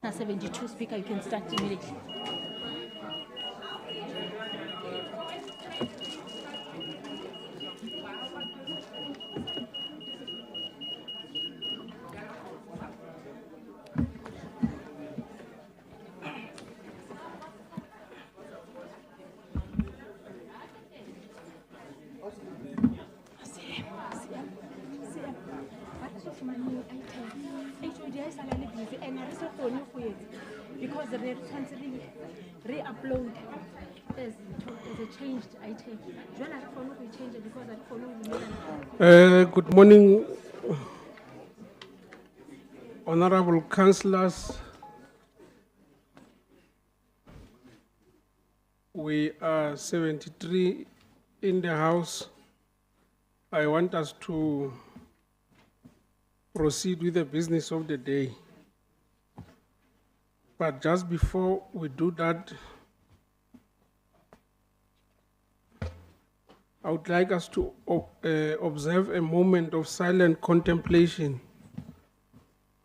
Now 72 speaker, you can start immediately. Because the re-upload is a changed item. Good morning, honorable councillors. We are 73 in the house. I want us to proceed with the business of the day. But just before we do that, I would like us to observe a moment of silent contemplation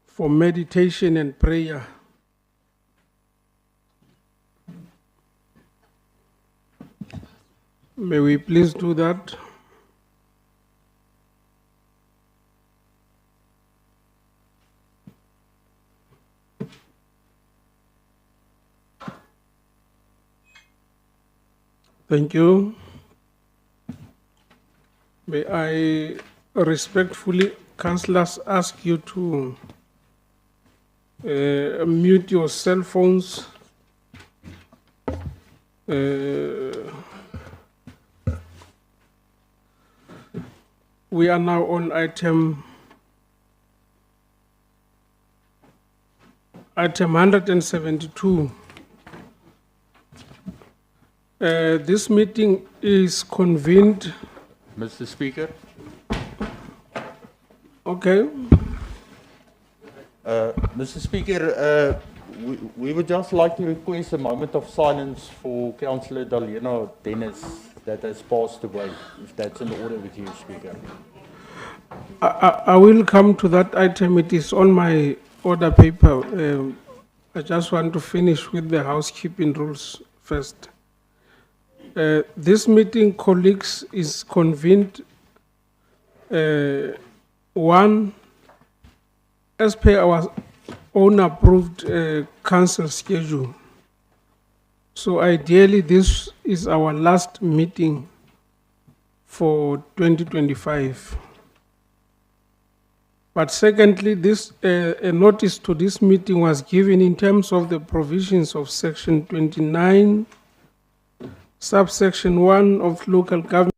for meditation and prayer. May we please do that? Thank you. May I respectfully, councillors, ask you to mute your cell phones. We are now on item 172. This meeting is convened. Mr. Speaker, Okay. Mr. Speaker, we would just like to request a moment of silence for Councillor Dalena Dennis that has passed away, if that's in order with you, Speaker. I will come to that item. It is on my order paper. I just want to finish with the housekeeping rules first. This meeting, colleagues, is convened one, as per our own approved council schedule. So ideally, this is our last meeting for 2025. But secondly, this a notice to this meeting was given in terms of the provisions of Section 29, subsection 1 of local government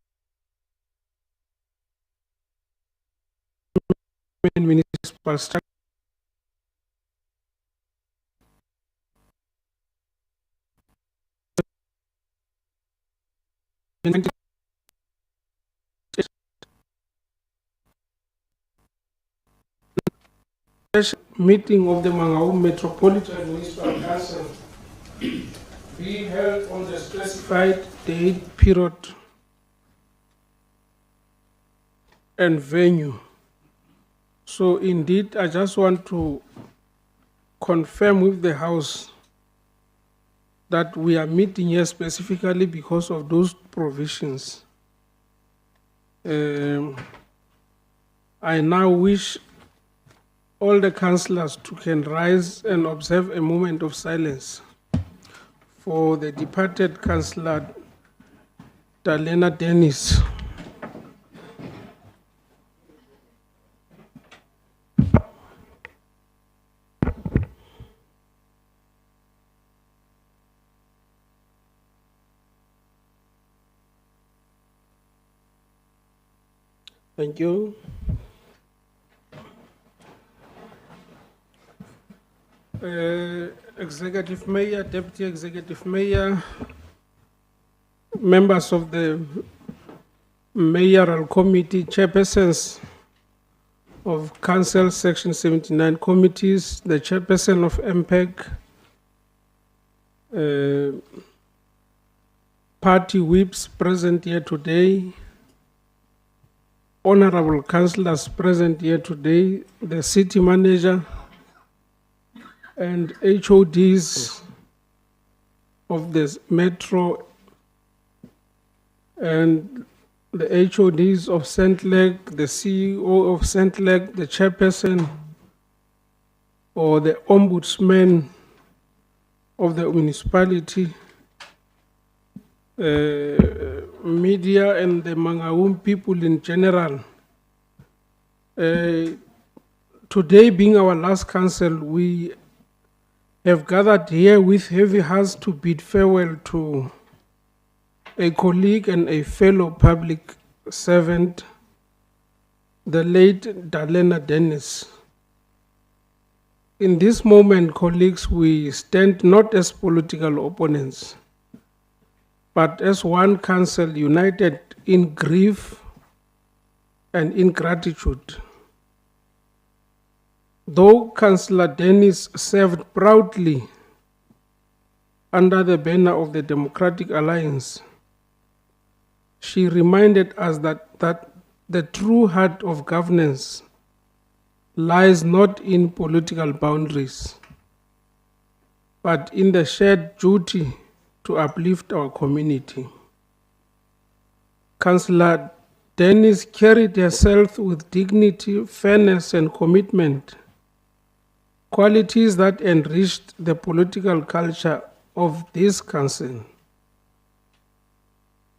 municipal structure. Meeting of the Mangaung Metropolitan Municipal Council be held on the specified date, period, and venue. So indeed, I just want to confirm with the House that we are meeting here specifically because of those provisions. I now wish all the councillors to can rise and observe a moment of silence for the departed Councillor Dalena Dennis. Thank you. Executive Mayor, Deputy Executive Mayor, members of the Mayoral Committee, chairpersons of Council Section 79 committees, the chairperson of MPEC, party whips present here today, honorable councillors present here today, the city manager, and HODs of this metro and the HODs of St. Leg, the CEO of St. Leg, the chairperson or the ombudsman of the municipality, media and the Mangaung people in general. Today being our last council, we have gathered here with heavy hearts to bid farewell to a colleague and a fellow public servant, the late Dalena Dennis. In this moment, colleagues, we stand not as political opponents, but as one council united in grief and in gratitude. Though Councillor Dennis served proudly under the banner of the Democratic Alliance, she reminded us that the true heart of governance lies not in political boundaries, but in the shared duty to uplift our community. Councillor Dennis carried herself with dignity, fairness, and commitment, qualities that enriched the political culture of this council.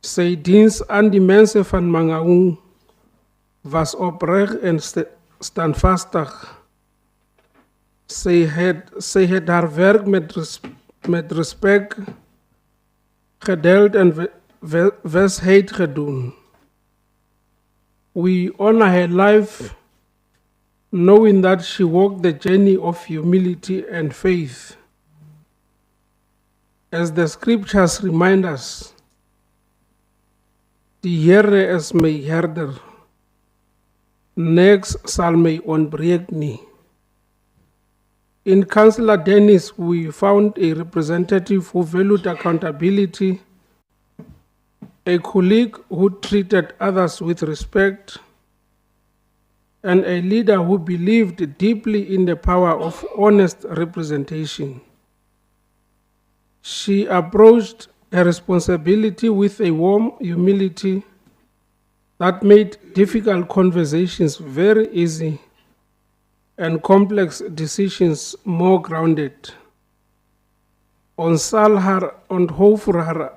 Sy diens aan die mense van Mangaung was opreg en standvastig. Sy het haar werk met respect gedeeld en wysheid gedoen. We honor her life, knowing that she walked the journey of humility and faith. As the scriptures remind us, die Here is my herder, niks sal my ontbreek nie. In Councillor Dennis, we found a representative who valued accountability, a colleague who treated others with respect, and a leader who believed deeply in the power of honest representation. She approached her responsibility with a warm humility that made difficult conversations very easy and complex decisions more grounded. Ons sal haar onthou vir haar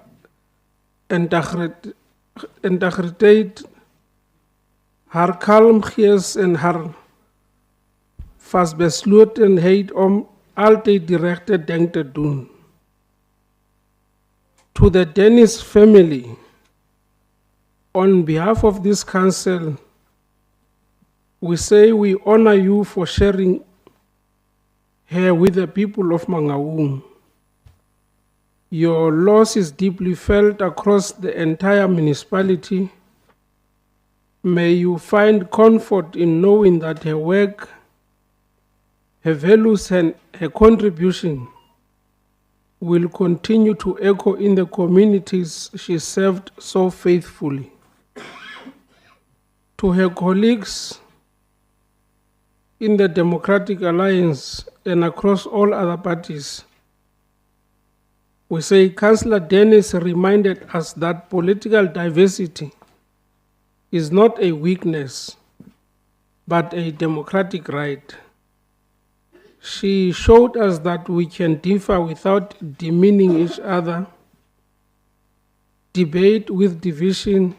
integriteit, haar kalm gees en haar vasbeslotenheid om altyd die regte ding te doen. To the Dennis family, on behalf of this council, we say we honor you for sharing her with the people of Mangaung. Your loss is deeply felt across the entire municipality. May you find comfort in knowing that her work, her values, and her contribution will continue to echo in the communities she served so faithfully. To her colleagues in the Democratic Alliance and across all other parties, we say Councillor Dennis reminded us that political diversity is not a weakness, but a democratic right. She showed us that we can differ without demeaning each other, debate with division,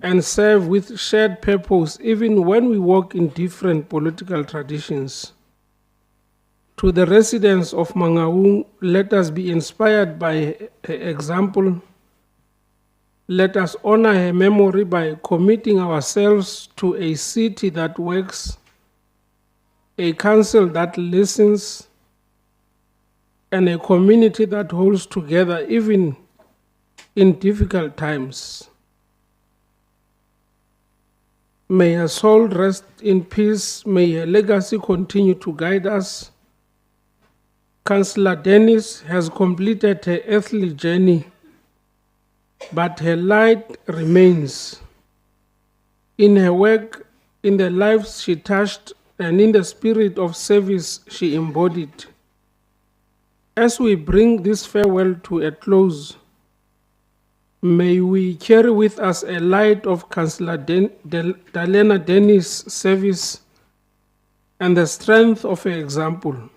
and serve with shared purpose even when we work in different political traditions. To the residents of Mangaung, let us be inspired by her example. Let us honor her memory by committing ourselves to a city that works, a council that listens, and a community that holds together even in difficult times. May her soul rest in peace. May her legacy continue to guide us. Councillor Dennis has completed her earthly journey, but her light remains. In her work, in the lives she touched, and in the spirit of service she embodied. As we bring this farewell to a close, may we carry with us a light of Councillor Dalena Dennis' service and the strength of her example.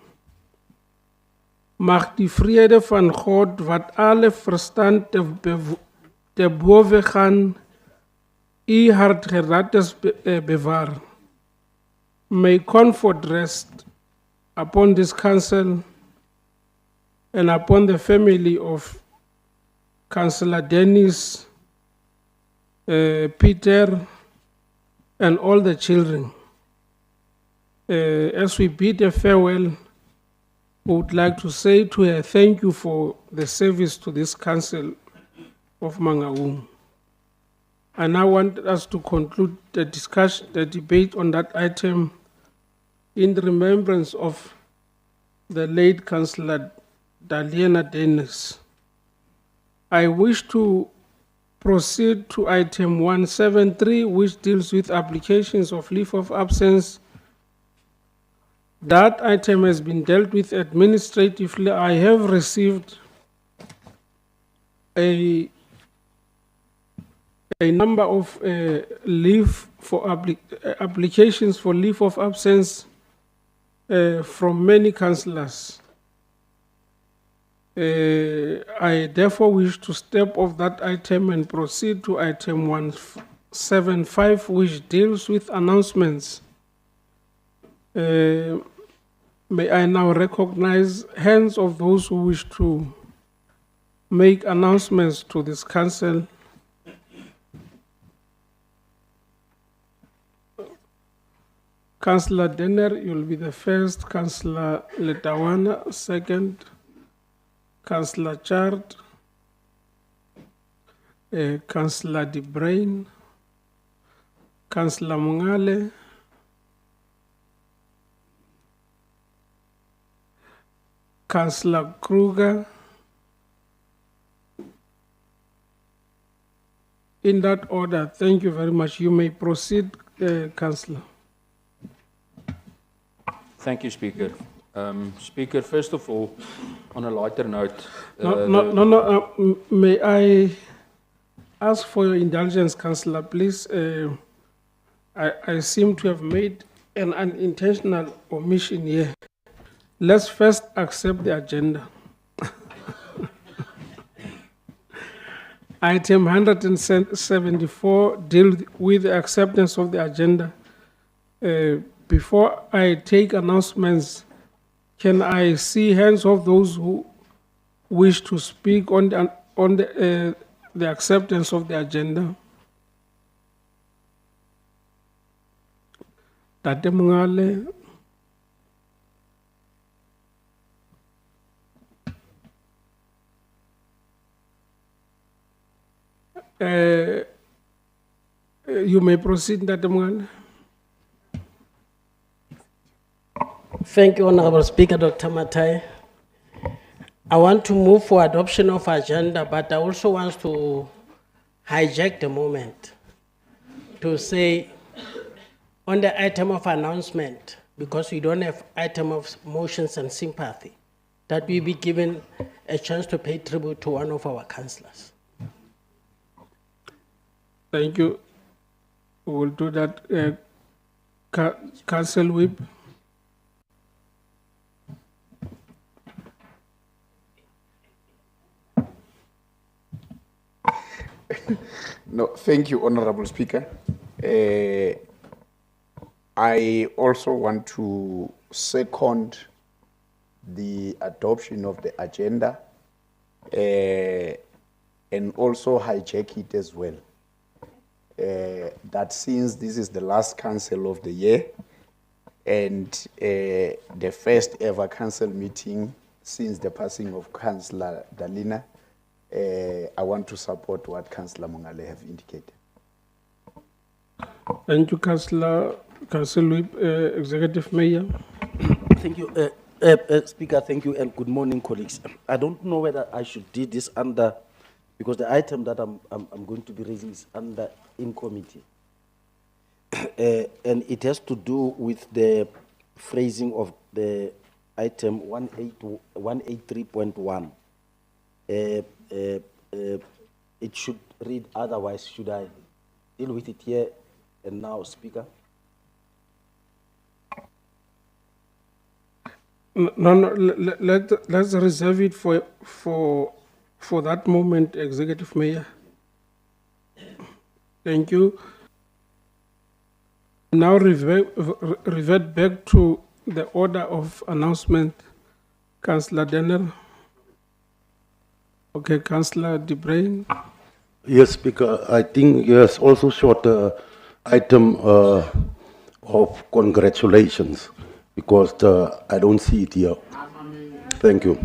Mag die vrede van God wat alle verstand te boven gaan, u hart gerates bewaar. May comfort rest upon this council and upon the family of Councillor Dennis, Peter, and all the children. As we bid a farewell, we would like to say to her, thank you for the service to this council of Mangaung. I now want us to conclude the discussion, the debate on that item in the remembrance of the late Councillor Dalena Dennis. I wish to proceed to item 173, which deals with applications of leave of absence. That item has been dealt with administratively. I have received a number of leave for applications for leave of absence from many councillors. I therefore wish to step off that item and proceed to item 175, which deals with announcements. May I now recognize hands of those who wish to make announcements to this council. Councillor Denner, you'll be the first. Councillor Letawana, second. Councillor Chard. Councillor De Bruin. Councillor Mungale. Councillor Kruger. In that order, thank you very much. You may proceed, Councillor. Thank you, Speaker. Speaker, first of all, on a lighter note... May I ask for your indulgence, Councillor, please? I seem to have made an unintentional omission here. Let's first accept the agenda. Item 174 deals with the acceptance of the agenda. Before I take announcements, can I see hands of those who wish to speak on the acceptance of the agenda? Tate Mungale. You may proceed, Tate Mungale. Thank you, Honorable Speaker, Dr. Matai. I want to move for adoption of agenda, but I also want to hijack the moment to say on the item of announcement, because we don't have item of motions and sympathy, that we be given a chance to pay tribute to one of our councillors. Thank you. We will do that. Council Whip. No, thank you, Honorable Speaker. I also want to second the adoption of the agenda. and also hijack it as well. That since this is the last council of the year and the first ever council meeting since the passing of Councillor Dalina, I want to support what Councillor Mongale have indicated. Thank you, Councillor. Council Whip, Executive Mayor. Thank you, Speaker. Thank you, and good morning, colleagues. I don't know whether I should do this under, because the item that I'm going to be raising is under in committee, and it has to do with the phrasing of the item 183.1. It should read otherwise. Should I deal with it here and now, Speaker? No, let's reserve it for that moment, Executive Mayor. Thank you. Now revert back to the order of announcement. Councillor Denner. Okay, Councillor De Bruin. Yes, Speaker. I think yes, also short item of congratulations, because I don't see it here. Thank you.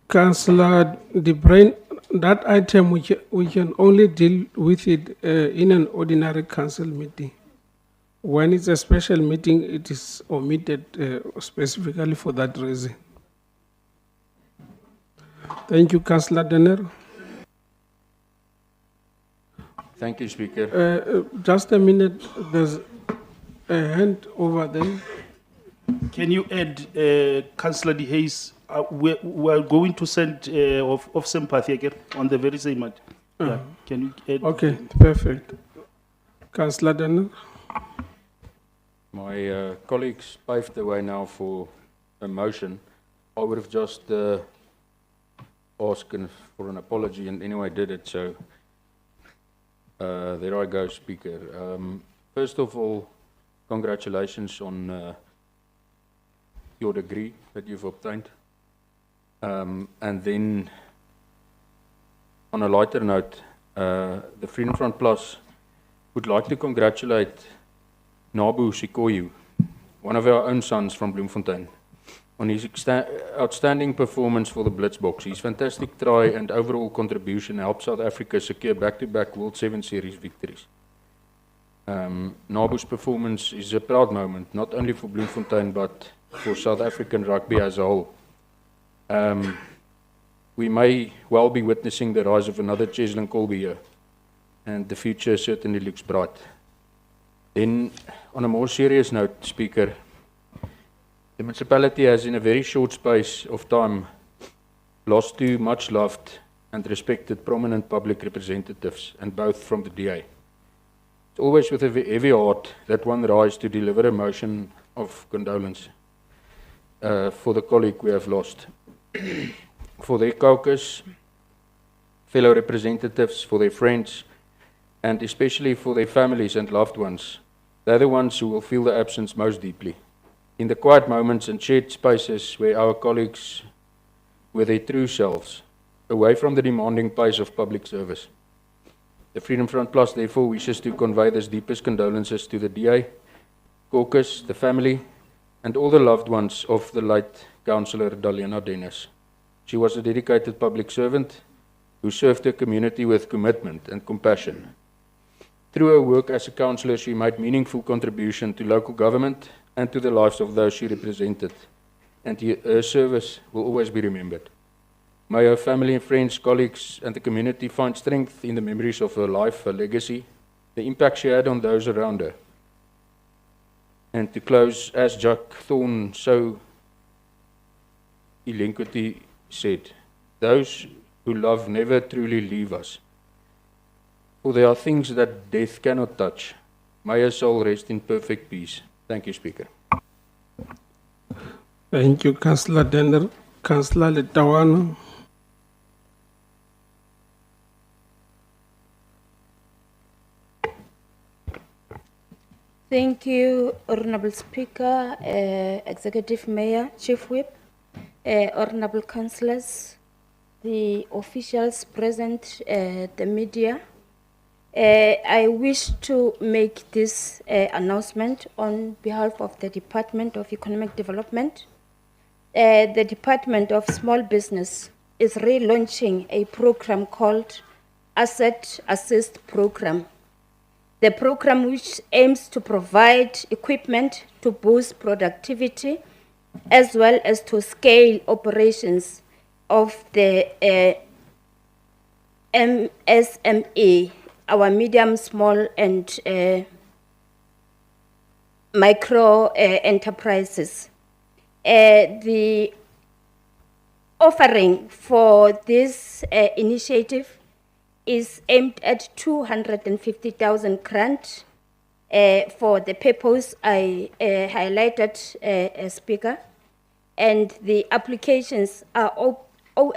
Councillor De Bruin, that item we can only deal with it in an ordinary council meeting. When it's a special meeting, it is omitted specifically for that reason. Thank you, Councillor Denner. Thank you, Speaker. Just a minute, there's a hand over there. Can you add, Councillor De Hayes, we're going to send of sympathy again on the very same matter. Yeah. Can you add? Okay, perfect. Councillor Denner. My colleagues paved the way now for a motion. I would have just asked for an apology, and anyway did it, so there I go, Speaker. First of all, congratulations on your degree that you've obtained. And then, on a lighter note, the Freedom Front Plus would like to congratulate Nabu Sikoyu, one of our own sons from Bloemfontein, on his outstanding performance for the Blitzboks. His fantastic try and overall contribution helped South Africa secure back-to-back World 7 Series victories. Nabu's performance is a proud moment, not only for Bloemfontein, but for South African rugby as a whole. We may well be witnessing the rise of another Cheslin Kolbe here, and the future certainly looks bright. Then, on a more serious note, Speaker, the municipality has in a very short space of time lost two much loved and respected prominent public representatives, and both from the DA. It's always with a heavy heart that one rise to deliver a motion of condolence for the colleague we have lost. For their caucus, fellow representatives, for their friends, and especially for their families and loved ones. They're the ones who will feel the absence most deeply. In the quiet moments and shared spaces where our colleagues were their true selves, away from the demanding pace of public service. The Freedom Front Plus therefore wishes to convey this deepest condolences to the DA, caucus, the family, and all the loved ones of the late Councillor Dalina Dennis. She was a dedicated public servant who served her community with commitment and compassion. Through her work as a councillor, she made meaningful contribution to local government and to the lives of those she represented, and her service will always be remembered. May her family and friends, colleagues, and the community find strength in the memories of her life, her legacy, the impact she had on those around her. And to close, as Jacques Thorne so eloquently said, those who love never truly leave us. For there are things that death cannot touch. May her soul rest in perfect peace. Thank you, Speaker. Thank you, Councillor Denner. Councillor Letawana. Thank you, Honorable Speaker, Executive Mayor, Chief Whip, Honorable Councillors, the officials present, the media. I wish to make this announcement on behalf of the Department of Economic Development. The Department of Small Business is relaunching a program called Asset Assist Program. The program, which aims to provide equipment to boost productivity as well as to scale operations of the MSME, our medium, small and micro enterprises. The offering for this initiative is aimed at 250,000 grant for the purpose I highlighted, Speaker. And the applications are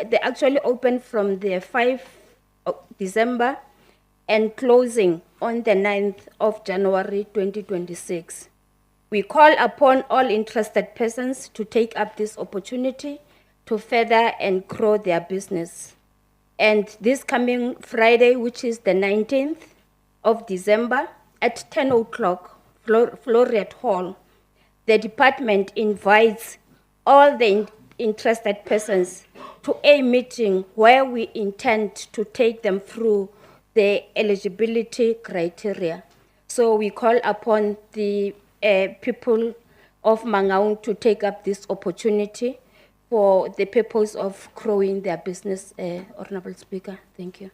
they actually open from the 5th of December and closing on the 9th of January 2026. We call upon all interested persons to take up this opportunity to further and grow their business. And this coming Friday, which is the 19th of December at 10 o'clock, Floriat Hall, the department invites all the interested persons to a meeting where we intend to take them through the eligibility criteria. So we call upon the people of Mangaung to take up this opportunity for the purpose of growing their business, Honorable Speaker. Thank you.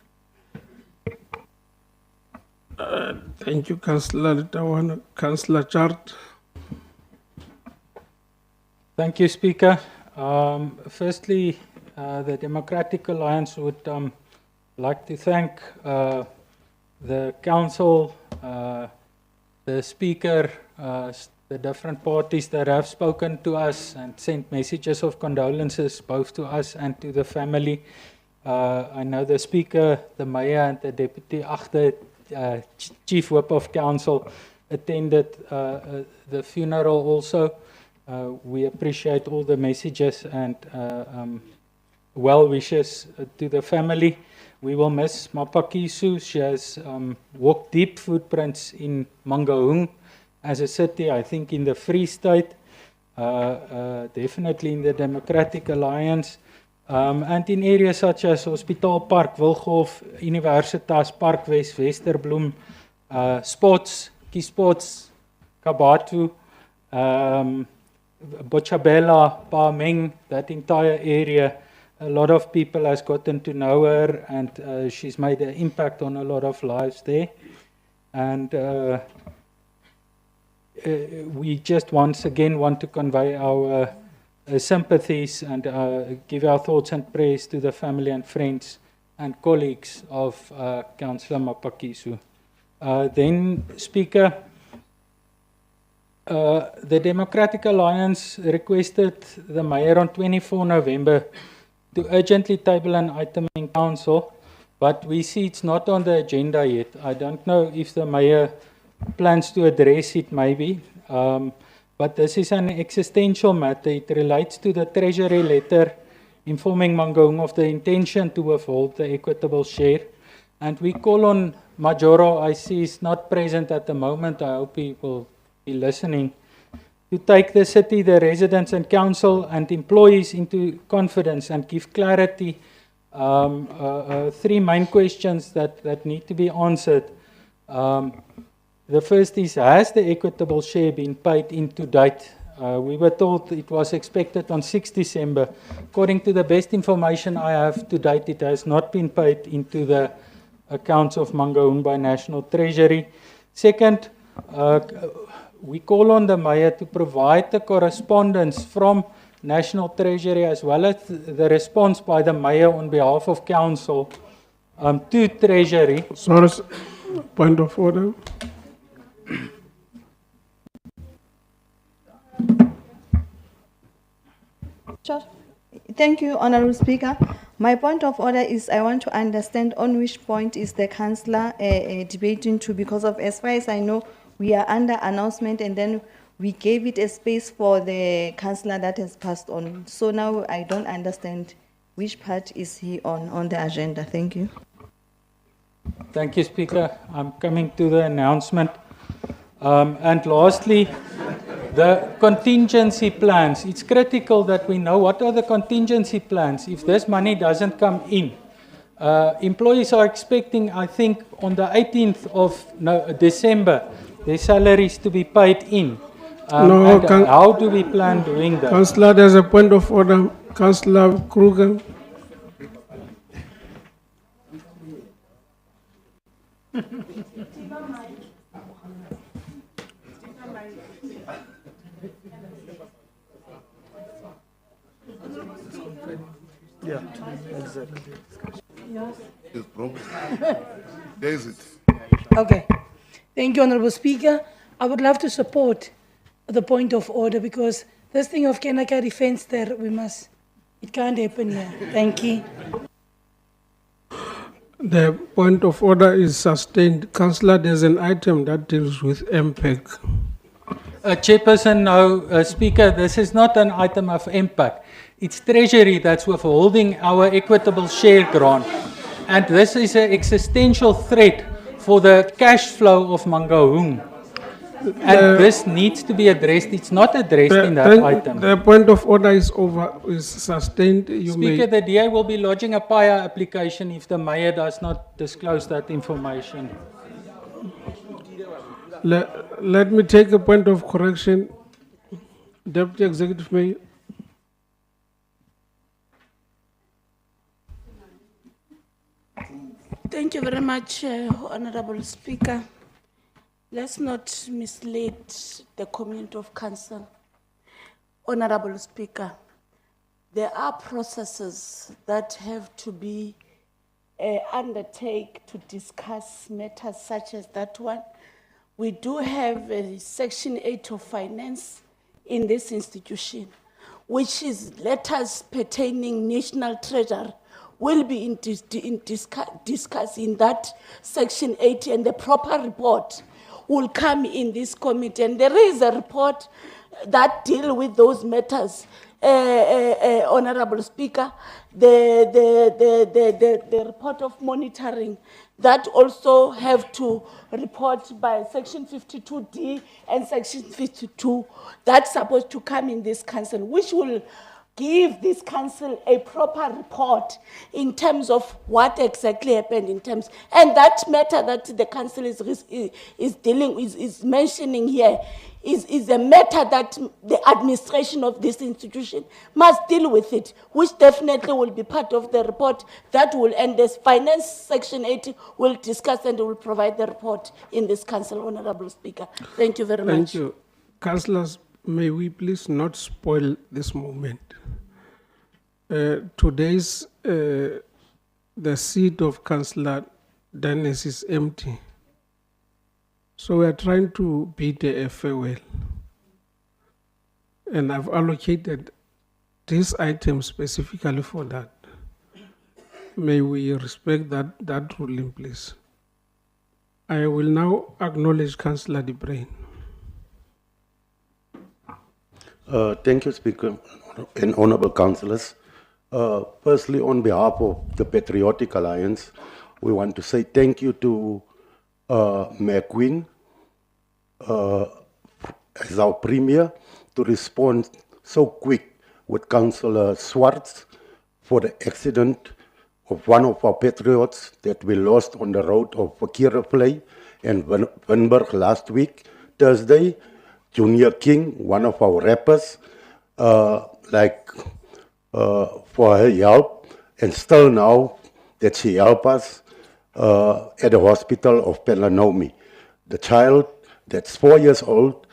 Thank you, Councillor Tawana. Councillor Chart. Thank you, Speaker. Firstly, the Democratic Alliance would like to thank the Council, the Speaker, the different parties that have spoken to us and sent messages of condolences both to us and to the family. I know the Speaker, the Mayor and the Deputy Chief Whip of Council attended the funeral also. We appreciate all the messages and well wishes to the family. We will miss Mapakisu. She has walked deep footprints in Mangaung as a city, I think in the Free State, definitely in the Democratic Alliance, and in areas such as Hospital Park, Wilghof, Universitas Park West, Westerbloem, Sports, Kiesports, Kabatu, Bochabela, Pameng, that entire area. A lot of people has gotten to know her and she's made an impact on a lot of lives there. And we just once again want to convey our sympathies and give our thoughts and prayers to the family and friends and colleagues of Councillor Mapakisu. Then, Speaker, the Democratic Alliance requested the Mayor on 24 November to urgently table an item in Council, but we see it's not on the agenda yet. I don't know if the Mayor plans to address it maybe, but this is an existential matter. It relates to the Treasury letter informing Mangaung of the intention to withhold the equitable share. And we call on Majoro, I see is not present at the moment, I hope he will be listening, to take the city, the residents and council and employees into confidence and give clarity. Three main questions that need to be answered. The first is, has the equitable share been paid into date? We were told it was expected on 6 December. According to the best information I have to date, it has not been paid into the accounts of Mangaung by National Treasury. Second, we call on the Mayor to provide the correspondence from National Treasury as well as the response by the Mayor on behalf of Council to Treasury. Sorry, point of order. Thank you, Honourable Speaker. My point of order is I want to understand on which point is the councillor debating to, because of, as far as I know, we are under announcement and then we gave it a space for the councillor that has passed on. So now I don't understand which part is he on the agenda. Thank you. Thank you, Speaker. I'm coming to the announcement. And lastly, the contingency plans. It's critical that we know what are the contingency plans if this money doesn't come in. Employees are expecting, I think, on the 18th of December, their salaries to be paid in. And how do we plan doing that? Councillor, there's a point of order. Councillor Kruger. Yeah, exactly. Yes, Bram. There is it. Okay. Thank you, Honorable Speaker. I would love to support the point of order because this thing of Kenaka defense there, it can't happen here. Thank you. The point of order is sustained. Councillor, there's an item that deals with MPEG. Chairperson, no, Speaker, this is not an item of impact. It's Treasury that's withholding our equitable share grant. And this is an existential threat for the cash flow of Mangaung. And this needs to be addressed. It's not addressed in that item. The point of order is sustained. Speaker, the DA will be lodging a PIA application if the Mayor does not disclose that information. Let me take a point of correction. Deputy Executive Mayor. Thank you very much, Honorable Speaker. Let's not mislead the community of council. Honorable Speaker, there are processes that have to be undertaken to discuss matters such as that one. We do have Section 8 of Finance in this institution, which is letters pertaining national treasury will be discussing that Section 8 and the proper report will come in this committee. And there is a report that deal with those matters, Honorable Speaker, the report of monitoring that also have to report by Section 52D and Section 52 that's supposed to come in this council, which will give this council a proper report in terms of what exactly happened in terms, and that matter that the council is mentioning here is a matter that the administration of this institution must deal with it, which definitely will be part of the report that will, and this finance section 80 will discuss and will provide the report in this council, Honorable Speaker. Thank you very much. Thank you. Councillors, may we please not spoil this moment. Today's, the seat of Councillor Dennis is empty. So we are trying to bid a farewell. And I've allocated this item specifically for that. May we respect that ruling, please. I will now acknowledge Councillor De Bruin. Thank you, Speaker and Honourable Councillors. Firstly, on behalf of the Patriotic Alliance, we want to say thank you to Mayor Quinn as our Premier to respond so quick with Councillor Swartz for the accident of one of our patriots that we lost on the road of Kiraflay and Winburg last week, Thursday. Junior King, one of our rappers, for her help, and still now that she helped us at the hospital of Pelanomi. The child that's 4 years old,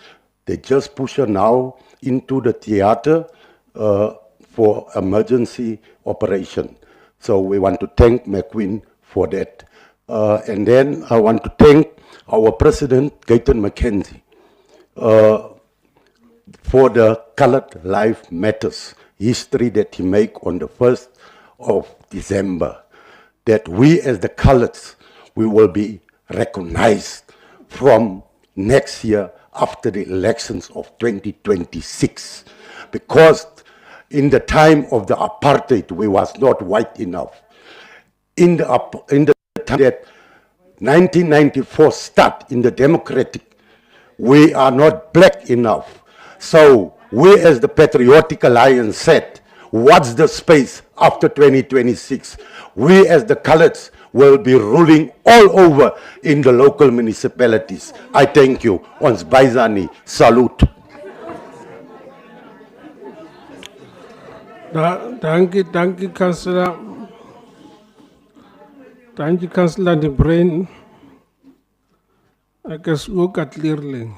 they just push her now into the theater for emergency operation. So we want to thank McQueen for that. And then I want to thank our President, Gayton McKenzie, for the Colored Life Matters history that he made on the 1st of December, that we as the Coloreds, we will be recognized from next year after the elections of 2026. Because in the time of the apartheid, we was not white enough. In the time that 1994 start in the democratic, we are not black enough. So we as the Patriotic Alliance said, what's the space after 2026? We as the coloureds will be ruling all over in the local municipalities. I thank you. Ons Baizani, salute. Danke, Councillor. Danke, Councillor De Bruin. Ek is ook 'n leerling.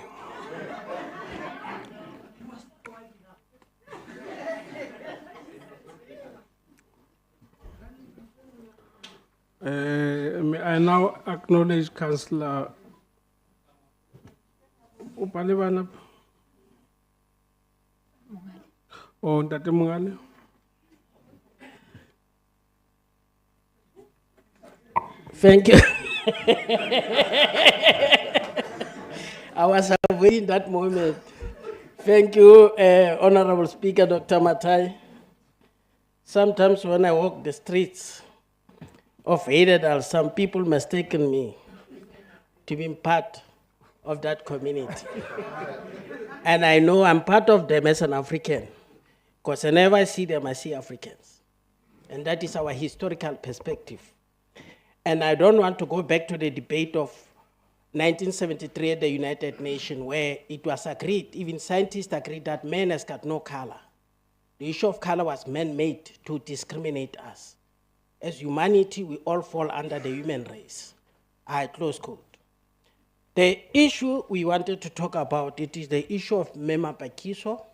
May I now acknowledge Councillor Upalebana. Oh, Ntate Mongane. Thank you. I was awaiting that moment. Thank you, Honorable Speaker, Dr. Matai. Sometimes when I walk the streets of Edendal, some people mistaken me to be part of that community. And I know I'm part of them as an African, because whenever I see them, I see Africans. And that is our historical perspective. And I don't want to go back to the debate of 1973 at the United Nations, where it was agreed, even scientists agreed, that man has got no color. The issue of color was man-made to discriminate us. As humanity, we all fall under the human race. I close quote. The issue we wanted to talk about, it is the issue of Mema Pakiso,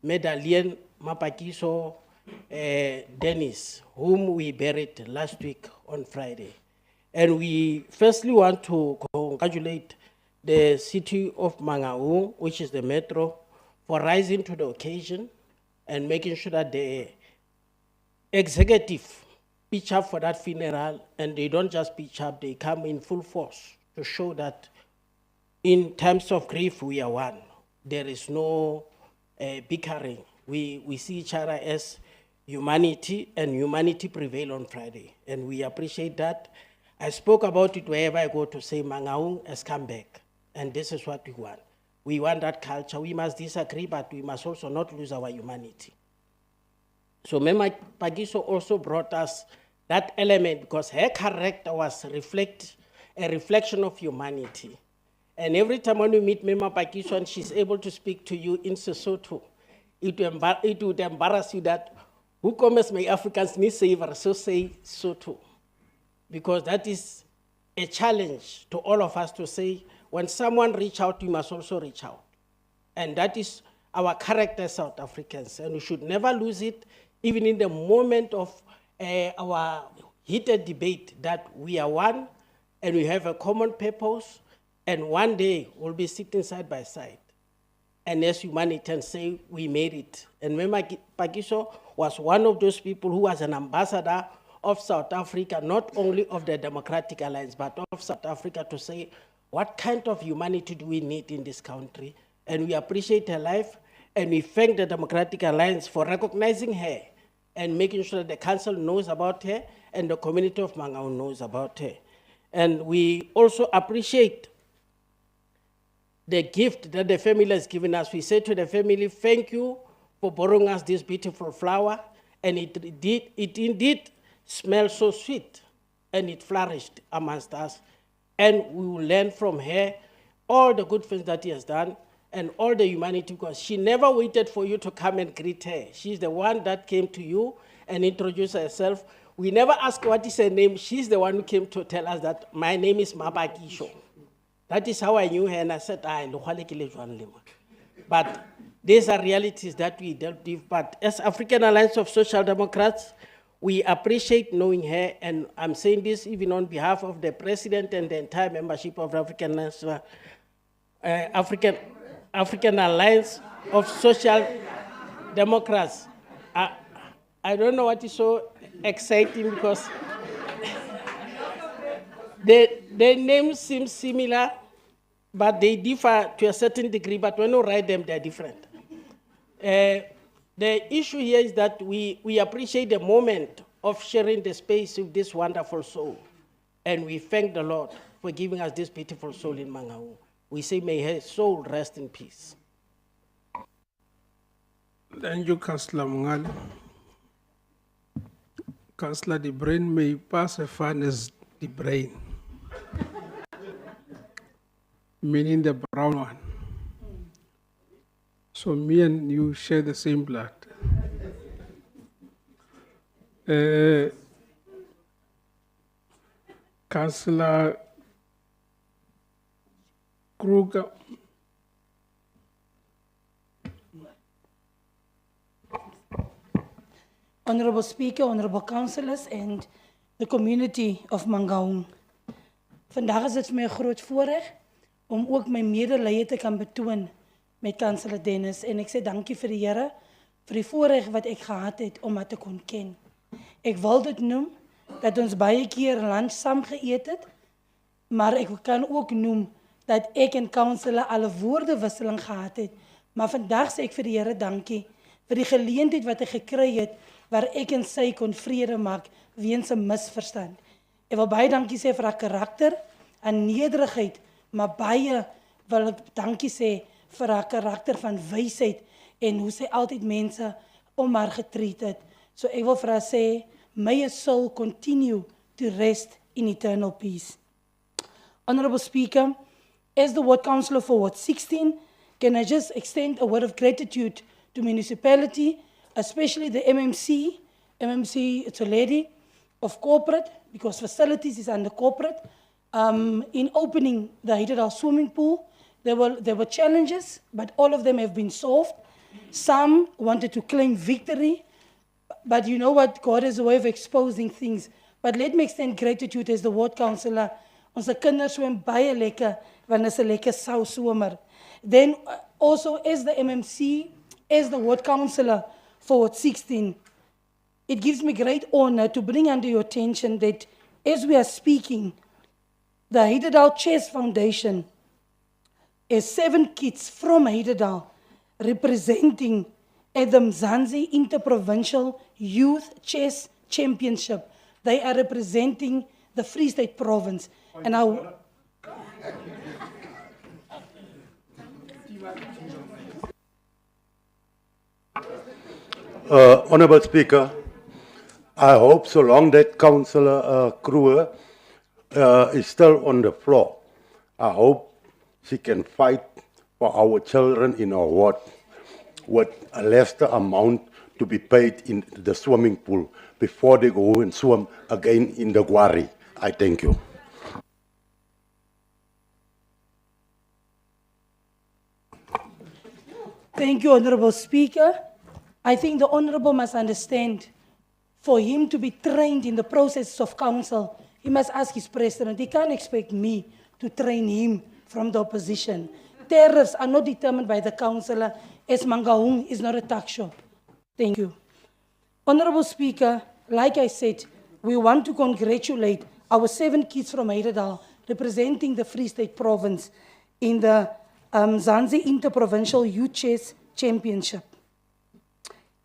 Medallion Mapakiso Dennis, whom we buried last week on Friday. And we firstly want to congratulate the city of Mangaung, which is the metro, for rising to the occasion and making sure that the executive pitch up for that funeral, and they don't just pitch up, they come in full force to show that in times of grief, we are one. There is no bickering. We see each other as humanity, and humanity prevail on Friday. And we appreciate that. I spoke about it wherever I go to say Mangaung has come back. And this is what we want. We want that culture. We must disagree, but we must also not lose our humanity. So Mema Pagiso also brought us that element because her character was a reflection of humanity. And every time when we meet Mema Pagiso and she's able to speak to you in Sesotho, it would embarrass you that who comes my Africans need savor, so say Sotho. Because that is a challenge to all of us to say, when someone reach out, you must also reach out. And that is our character as South Africans. And we should never lose it, even in the moment of our heated debate, that we are one and we have a common purpose, and one day we'll be sitting side by side. And as humanitarians say, we made it. And Mema Pagiso was one of those people who was an ambassador of South Africa, not only of the Democratic Alliance, but of South Africa, to say, what kind of humanity do we need in this country? And we appreciate her life, and we thank the Democratic Alliance for recognizing her and making sure that the council knows about her and the community of Mangaung knows about her. And we also appreciate the gift that the family has given us. We say to the family, thank you for borrowing us this beautiful flower, and it indeed smells so sweet, and it flourished amongst us. And we will learn from her all the good things that he has done and all the humanity, because she never waited for you to come and greet her. She's the one that came to you and introduced herself. We never asked what is her name. She's the one who came to tell us that my name is Mabakisho. That is how I knew her, and I said, but these are realities that we dealt with. But as African Alliance of Social Democrats, we appreciate knowing her, and I'm saying this even on behalf of the president and the entire membership of African Alliance of Social Democrats. I don't know what is so exciting, because the name seems similar, but they differ to a certain degree, but when you write them, they're different. The issue here is that we appreciate the moment of sharing the space with this wonderful soul. And we thank the Lord for giving us this beautiful soul in Mangaung. We say, may her soul rest in peace. Thank you, Councillor Mungale. Councillor, the brain may pass as far as the brain, meaning the brown one. So me and you share the same blood. Councillor Kruger. Honorable Speaker, honorable councillors and the community of Mangaung. Vandaag is het vir my 'n groot voorreg om ook my medelee te kan betoon met Councillor Dennis en ek sê dankie vir die Here vir die voorreg wat ek gehad het om haar te kon ken. Ek wil dit noem dat ons baie keer lunch saam geëet het, maar ek kan ook noem dat ek en councillor al 'n woordewisseling gehad het, maar vandag sê ek vir die Here dankie vir die geleentheid wat ek gekry het waar ek en sy kon vrede maak weens 'n misverstand. Ek wil baie dankie sê vir haar karakter en nederigheid, maar baie wil ek dankie sê vir haar karakter van wysheid en hoe sy altyd mense om haar getreed het. So ek wil vir haar sê, may her soul continue to rest in eternal peace. Honorable Speaker, as the Ward Councillor for Ward 16, can I just extend a word of gratitude to municipality, especially the MMC. MMC, it's a lady of corporate, because facilities is under corporate. In opening the Hidedal swimming pool, there were challenges, but all of them have been solved. Some wanted to claim victory, but you know what? God has a way of exposing things. But let me extend gratitude as the ward councillor. Onze kinders swem baie lekker, want is 'n lekker sou somer. Then also as the MMC, as the ward councillor for Ward 16, it gives me great honor to bring under your attention that as we are speaking, the Hidedal Chess Foundation has 7 kids from Hidedal representing at the Mzansi Interprovincial Youth Chess Championship. They are representing the Free State Province. And now, Honourable Speaker, I hope so long that Councillor Kruger is still on the floor, I hope she can fight for our children in our ward with a lesser amount to be paid in the swimming pool before they go and swim again in the quarry. I thank you. thank you, Honorable Speaker. I think the Honorable must understand, for him to be trained in the process of council, he must ask his president. He can't expect me to train him from the opposition. Tariffs are not determined by the councillor, as Mangaung is not a tax shop. Thank you. Honorable Speaker, like I said, we want to congratulate our 7 kids from Hidedal representing the Free State Province in the Mzansi Interprovincial Youth Chess Championship.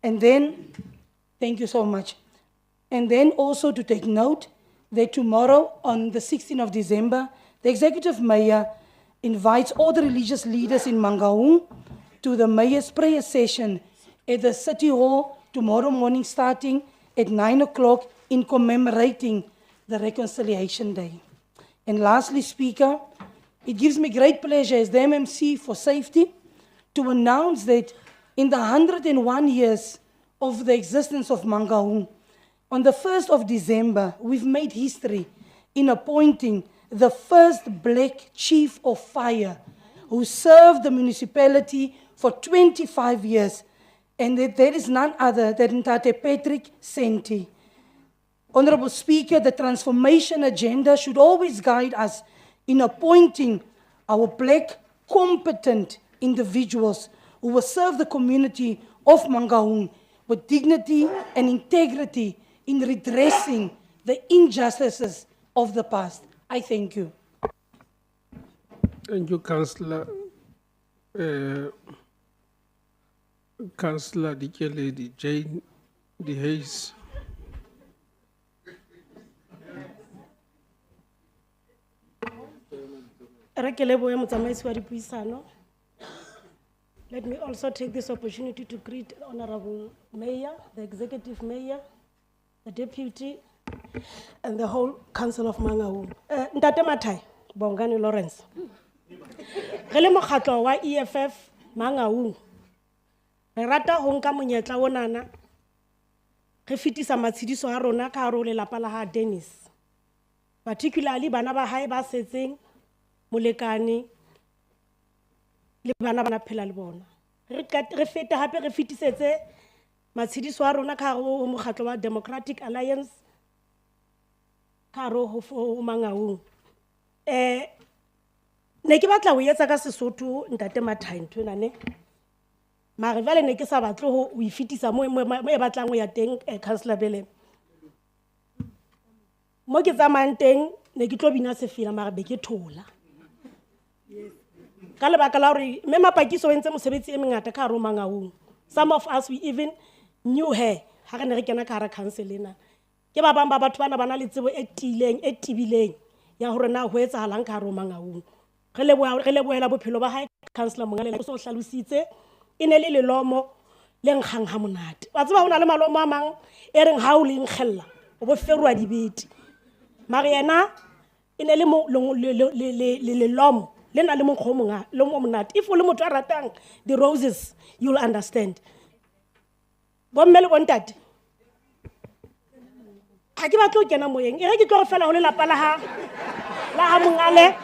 And then, thank you so much. And then also to take note that tomorrow on the 16th of December, the Executive Mayor invites all the religious leaders in Mangaung to the Mayor's prayer session at the City Hall tomorrow morning starting at 9 o'clock in commemorating the Reconciliation Day. And lastly, Speaker, it gives me great pleasure as the MMC for Safety to announce that in the 101 years of the existence of Mangaung, on the 1st of December, we've made history in appointing the first black chief of fire who served the municipality for 25 years, and that there is none other than Tate Patrick Senti. Honorable Speaker, the transformation agenda should always guide us in appointing our black, competent individuals who will serve the community of Mangaung with dignity and integrity in redressing the injustices of the past. I thank you. Thank you, Councillor. Councillor Dikeledi, Jane De Hayes. Re ke lebohe motsamaisi wa dipuisano. Let me also take this opportunity to greet the Honorable Mayor, the Executive Mayor, the Deputy, and the whole Council of Mangaung. Ntate Mathai, Bongani Lawrence. Re le mokgatlo wa EFF Mangaung. Re rata ho nka monyetla onana. Re fitisa matshidiso a rona ka hare ho lelapa la ha Dennis. Particularly bana ba hae ba setseng molekane le bana bana phela le bona. Re fete hape re fitisetse matshidiso a rona ka hare ho mokgatlo wa Democratic Alliance ka hare ho Mangaung. Ne ke batla ho etsa ka Sesotho ntate Mathai nthwena ne. Mare vale ne ke sa batle ho o ifitisa mo e batlang ho ya teng Councillor Bele. Mo ke tsamayang teng ne ke tlo bina sefila mare be ke thola. Ka lebaka la hore mme Mapakiso o entse mosebetsi e mengata ka hare ho Mangaung. Some of us we even knew her ha re ne re kena ka hara council ena. Ke ba bang ba batho bana bana le tsebo e tiileng e tibileng ya hore na ho etsahalang ka hare ho Mangaung. Re lebohela bophelo ba hae Councillor Mongalela o so hlalositse e ne le lelomo le nkgang ha monate. Wa tseba hona le malomo a mang e reng ha o le nkgella o bo ferwa dibete. Mare yena e ne le lelomo le na le monkgo monga le mo monate. If o le motho a ratang the roses you'll understand. Bomme le bontate ha ke batlo kena moyeng e re ke tlo re fela ho le lapa la ha Mongale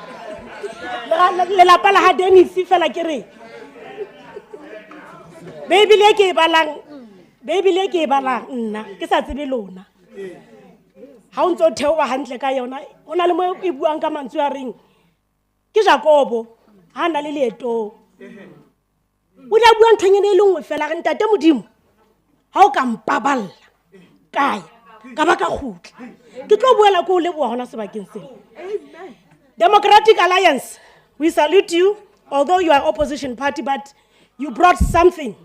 le lapa la ha Dennis fela ke re Bebele ke e balang nna ke sa tsebe lona ha o ntso theowa hantle ka yona ona le mo e buang ka mantswe a reng ke Jacobo ha na le leeto o la bua nthong ene le nngwe fela re ntate Modimo ha o ka mpaballa kae ka ba ka khutla ke tlo buela ko le bua hona sebakeng sena. Democratic Alliance, we salute you, although you are opposition party, but you brought something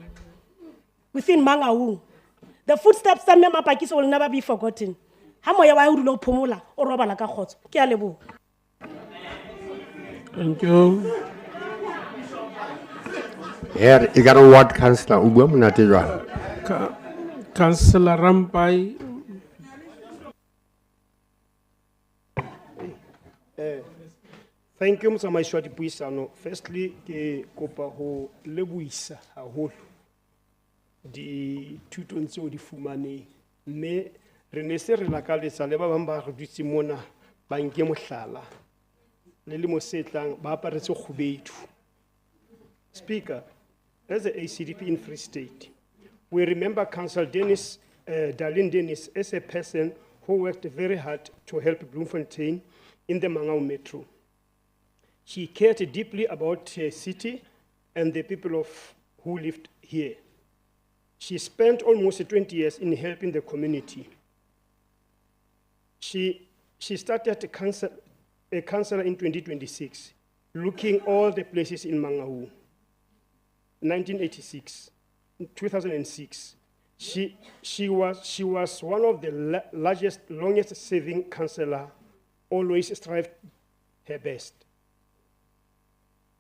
within Mangaung. The footsteps of Mapakiso will never be forgotten. Ha moya wa ho dula o phomola o robala ka khotso. Ke a leboha. Thank you. Here, you got a ward councillor, Ubu Munate Jwan. Councillor Rampai. Thank you, Mr. Maishwati Puisano. Firstly, ke kopa ho lebohisa haholo di thutong tseo di fumaneng. Mme re ne se re lakaletsa le ba bang ba re dutse mona ba nke mohlala le le mosetlang ba aparetse khubedu. Speaker, as a ACDP in Free State, we remember Councillor Dennis, Darlene Dennis, as a person who worked very hard to help Bloemfontein in the Mangaung Metro. She cared deeply about her city and the people who lived here. She spent almost 20 years in helping the community. She started a councillor in 2026, looking all the places in Mangaung. 1986, 2006, she was one of the longest serving councillor, always strived her best.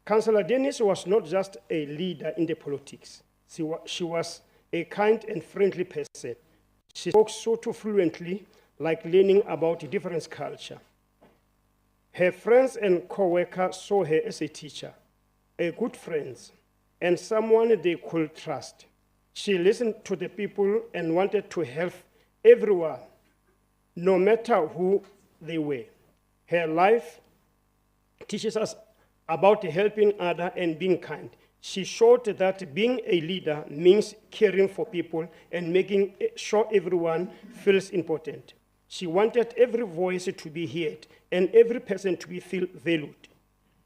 Councillor Dennis was not just a leader in the politics. She was a kind and friendly person. She spoke so fluently, like learning about a different culture. Her friends and co-workers saw her as a teacher, a good friend, and someone they could trust. She listened to the people and wanted to help everyone, no matter who they were. Her life teaches us about helping others and being kind. She showed that being a leader means caring for people and making sure everyone feels important. She wanted every voice to be heard and every person to be feel valued.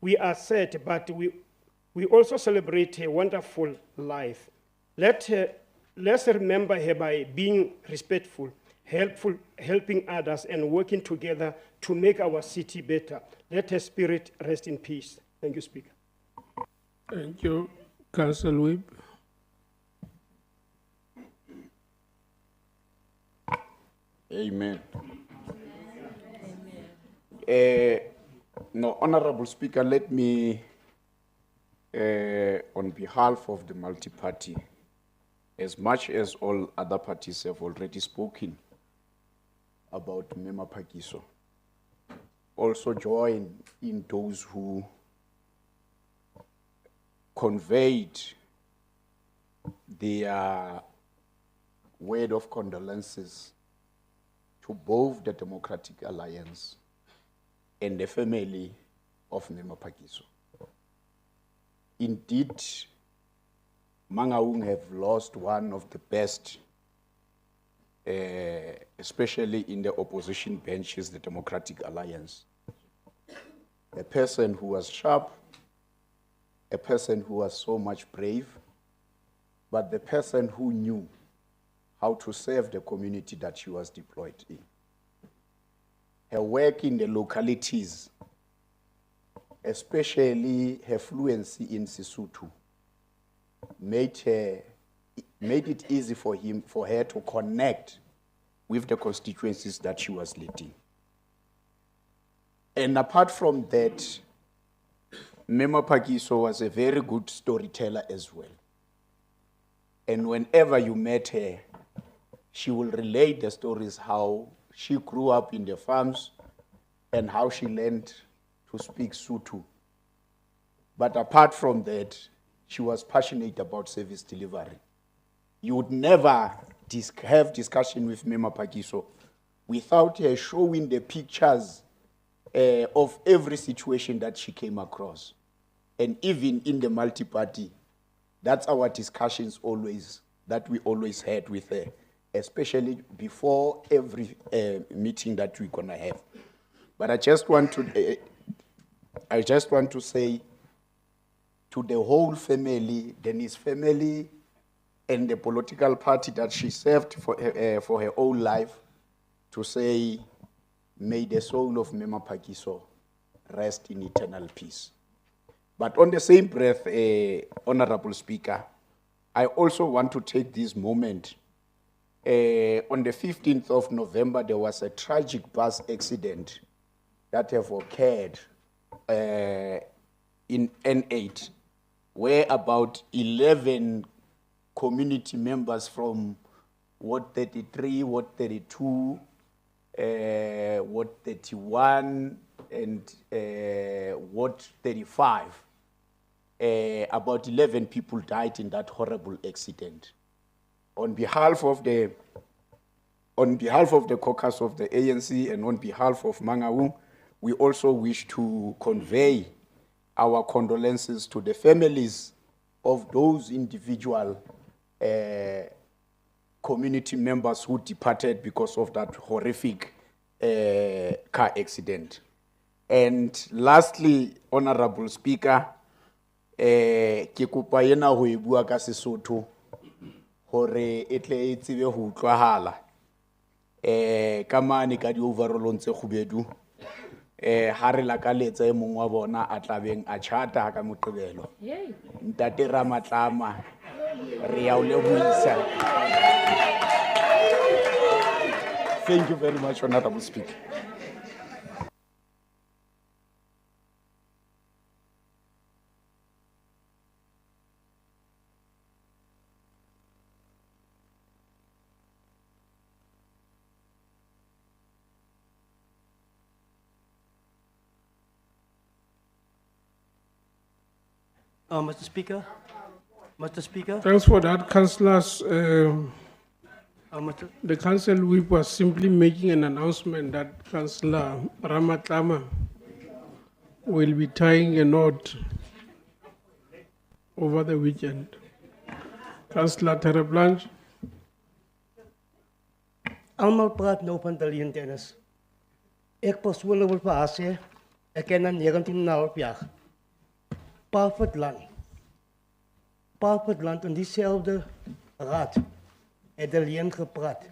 We are sad, but we also celebrate her wonderful life. Let's remember her by being respectful, helpful, helping others, and working together to make our city better. Let her spirit rest in peace. Thank you, Speaker. Thank you, Council Whip. Amen. No, Honorable Speaker, let me, on behalf of the multi-party, as much as all other parties have already spoken about Mema Pakiso, also join in those who conveyed their word of condolences to both the Democratic Alliance and the family of Mema Pakiso. Indeed, Mangaung have lost one of the best, especially in the opposition benches, the Democratic Alliance. A person who was sharp, a person who was so much brave, but the person who knew how to serve the community that she was deployed in. Her work in the localities, especially her fluency in Sesotho, made it easy for her to connect with the constituencies that she was leading. And apart from that, Mema Pakiso was a very good storyteller as well. And whenever you met her, she will relate the stories how she grew up in the farms and how she learned to speak Sotho. But apart from that, she was passionate about service delivery. You would never have discussion with Mema Pakiso without her showing the pictures of every situation that she came across. And even in the multi-party, that's our discussions always, that we always had with her, especially before every meeting that we're gonna have. But I just want to say to the whole family, Dennis family, and the political party that she served for her whole life, to say, may the soul of Mema Pakiso rest in eternal peace. But on the same breath, Honorable Speaker, I also want to take this moment. On the 15th of November, there was a tragic bus accident that have occurred in N8, where about 11 community members from Ward 33, Ward 32, Ward 31, and Ward 35, about 11 people died in that horrible accident. On behalf of the caucus of the ANC and on behalf of Mangaung, we also wish to convey our condolences to the families of those individual community members who departed because of that horrific car accident. And lastly, Honorable Speaker, ke kopa ena ho e bua ka Sesotho hore e tle e tsebe ho utlwahala ka mane ka di overall ntse khubedu ha re lakaletsa e mong wa bona a tlabeng a chata ka Moqebelo ntate Ramatlama re ya o lebohisa. Thank you very much, Honorable Speaker. Mr. Speaker. Thanks for that, councillors. The council whip was simply making an announcement that Councillor Ramatlama will be tying a knot over the weekend. Councillor Tereblanche. Almal praat nou van Dalian Dennis. Ek persoonlik wil vir haar sê, ek ken haar 19,5 jaar. Paarfordland in diezelfde raad het Dalian gepraat,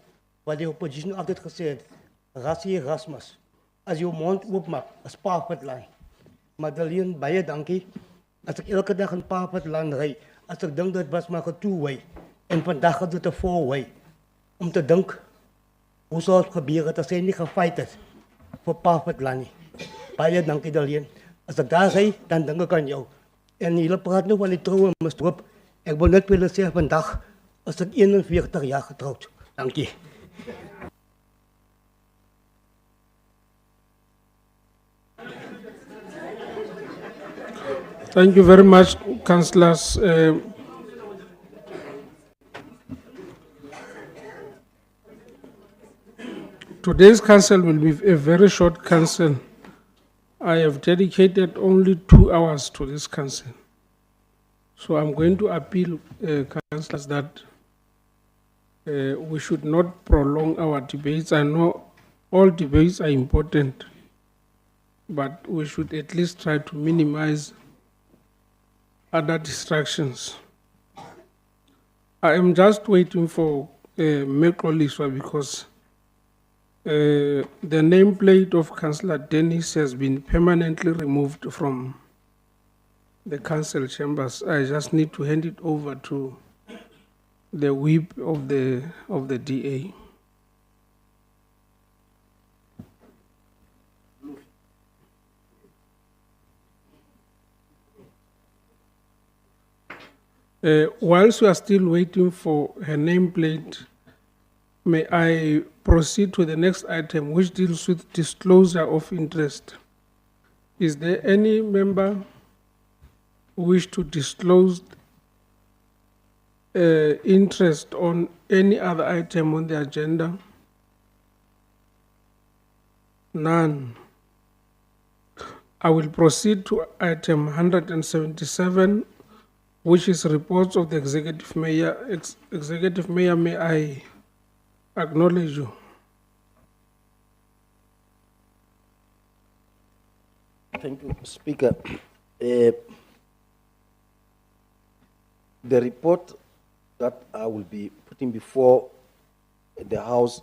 wat de oppositie altijd gezegd, Rassie Erasmus, als je mond openmaakt, is Paarfordland. Madeleine, baie dankie. As ek elke dag in Paapatland ry, as ek dink dit was maar 'n two-way en vandag is dit 'n four-way. Om te dink hoe sou het gebeur het as hy nie gefight het vir Paapatland nie. Baie dankie Madeleine. As ek daar ry, dan dink ek aan jou. En julle praat nou van die troue misloop. Ek wil net willen sê vandag is ek 41 jaar getroud. Dankie. Thank you very much, councillors. Today's council will be a very short council. I have dedicated only 2 hours to this council. So I'm going to appeal, councillors, that we should not prolong our debates. I know all debates are important, but we should at least try to minimize other distractions. I am just waiting for Mekoliswa because the nameplate of Councillor Dennis has been permanently removed from the council chambers. I just need to hand it over to the whip of the DA. Whilst we are still waiting for her nameplate, may I proceed to the next item, which deals with disclosure of interest. Is there any member who wish to disclose interest on any other item on the agenda? None. I will proceed to item 177, which is reports of the executive mayor. Executive mayor, may I acknowledge you? Thank you, Speaker. The report that I will be putting before the House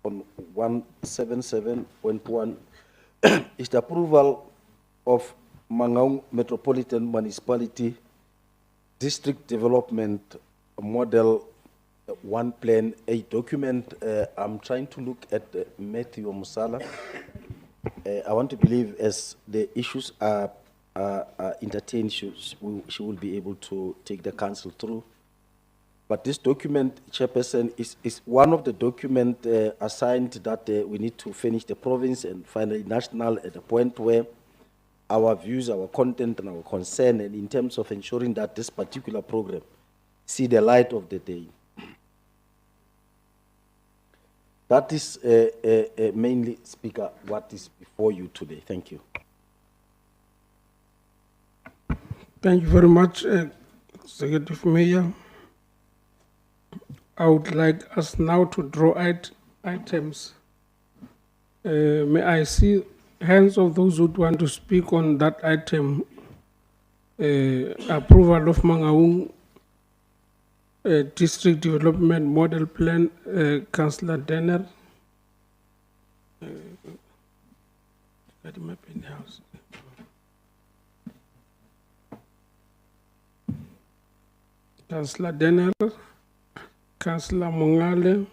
on 177.1 is the approval of Mangaung Metropolitan Municipality District Development Model 1 Plan, a document. I'm trying to look at Matthew Musala. I want to believe as the issues are entertained, she will be able to take the council through. But this document, Chairperson, is one of the documents assigned that we need to finish the province and finally national at the point where our views, our content, and our concern, and in terms of ensuring that this particular program see the light of the day. That is mainly, Speaker, what is before you today. Thank you. Thank you very much, Executive Mayor. I would like us now to draw items. May I see hands of those who want to speak on that item, approval of Mangaung District Development Model Plan, Councillor Denner. Got him up in the house. Councillor Denner, Councillor Mongale,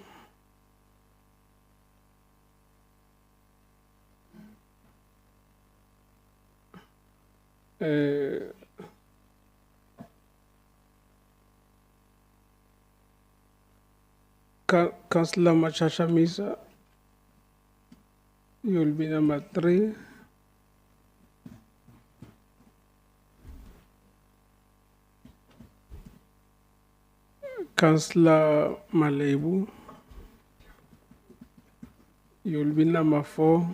Councillor Machasha Misa, you will be number 3. Councillor Malebu, you will be number 4.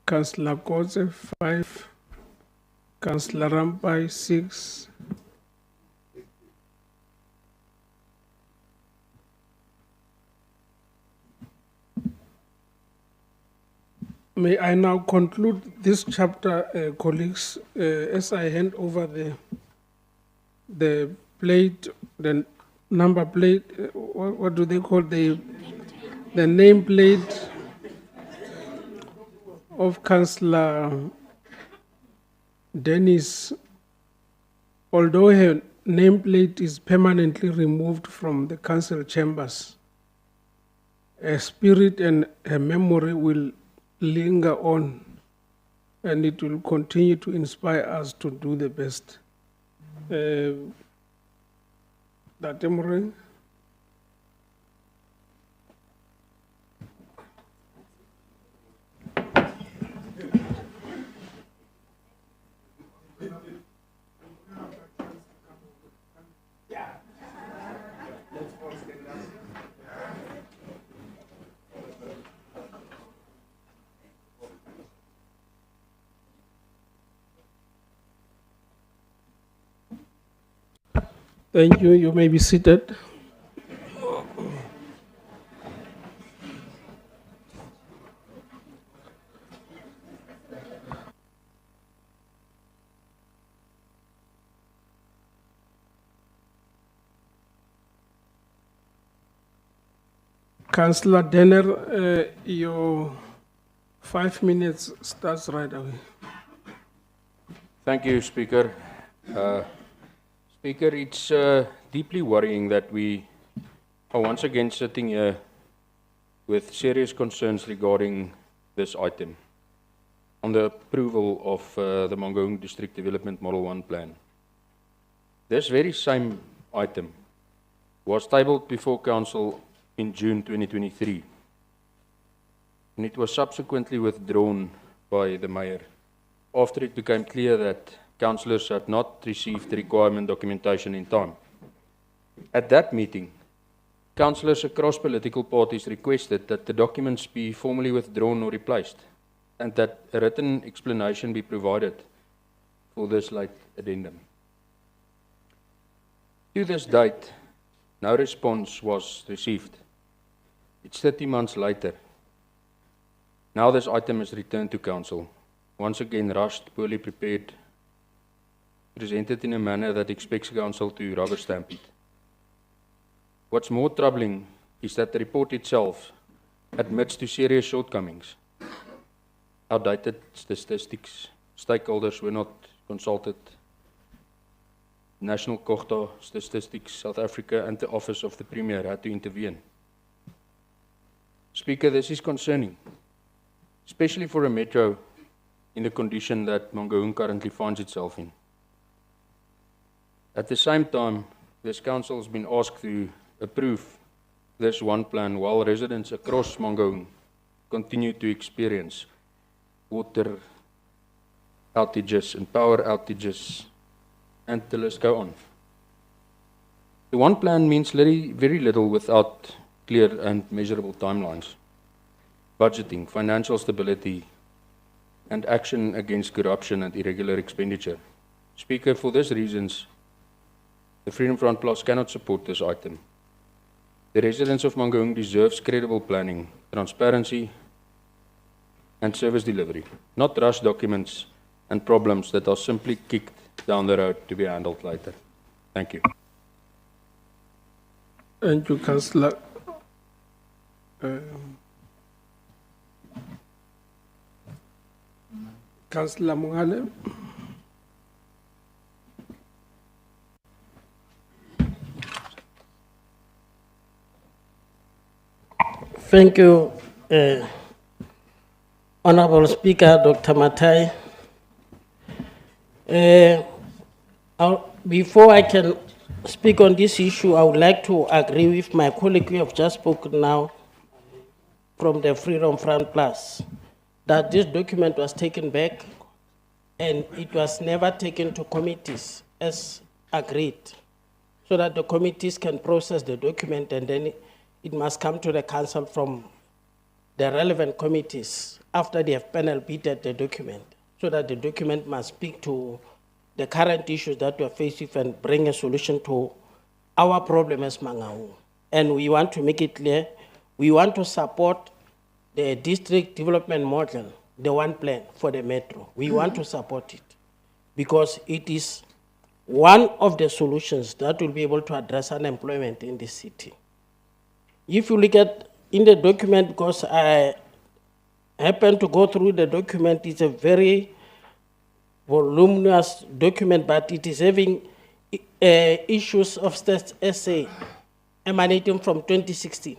Councillor Koze, 5. Councillor Rampai, 6. May I now conclude this chapter, colleagues, as I hand over the plate, then number plate, what do they call the nameplate of Councillor Dennis, although her nameplate is permanently removed from the council chambers, her spirit and her memory will linger on, and it will continue to inspire us to do the best. That memory. Thank you. You may be seated. Councillor Denner, your 5 minutes starts right away. Thank you, Speaker. Speaker, it's deeply worrying that we are once again sitting here with serious concerns regarding this item on the approval of the Mangaung District Development Model 1 plan. This very same item was tabled before Council in June 2023, and it was subsequently withdrawn by the Mayor after it became clear that councillors had not received the requirement documentation in time. At that meeting, councillors across political parties requested that the documents be formally withdrawn or replaced, and that a written explanation be provided for this late addendum. To this date, no response was received. It's 30 months later. Now this item is returned to Council, once again rushed, poorly prepared, presented in a manner that expects Council to rubber stamp it. What's more troubling is that the report itself admits to serious shortcomings. Outdated statistics, stakeholders were not consulted, National Kohta Statistics, South Africa, and the Office of the Premier had to intervene. Speaker, this is concerning, especially for a metro in the condition that Mangaung currently finds itself in. At the same time, this council has been asked to approve this one plan while residents across Mangaung continue to experience water outages and power outages, and the list go on. The one plan means very little without clear and measurable timelines, budgeting, financial stability, and action against corruption and irregular expenditure. Speaker, for these reasons, the Freedom Front Plus cannot support this item. The residents of Mangaung deserve credible planning, transparency, and service delivery, not rush documents and problems that are simply kicked down the road to be handled later. Thank you. Thank you, Councillor. Councillor Mungale. Thank you, Honorable Speaker, Dr. Matai. Before I can speak on this issue, I would like to agree with my colleague who have just spoken now from the Freedom Front Plus, that this document was taken back and it was never taken to committees as agreed, so that the committees can process the document, and then it must come to the council from the relevant committees after they have panel beated the document, so that the document must speak to the current issues that we are faced with and bring a solution to our problem as Mangaung. And we want to make it clear, we want to support the district development model, the one plan for the metro. We want to support it because it is one of the solutions that will be able to address unemployment in the city. If you look at in the document, because I happened to go through the document, it's a very voluminous document, but it is having issues of state essay emanating from 2016.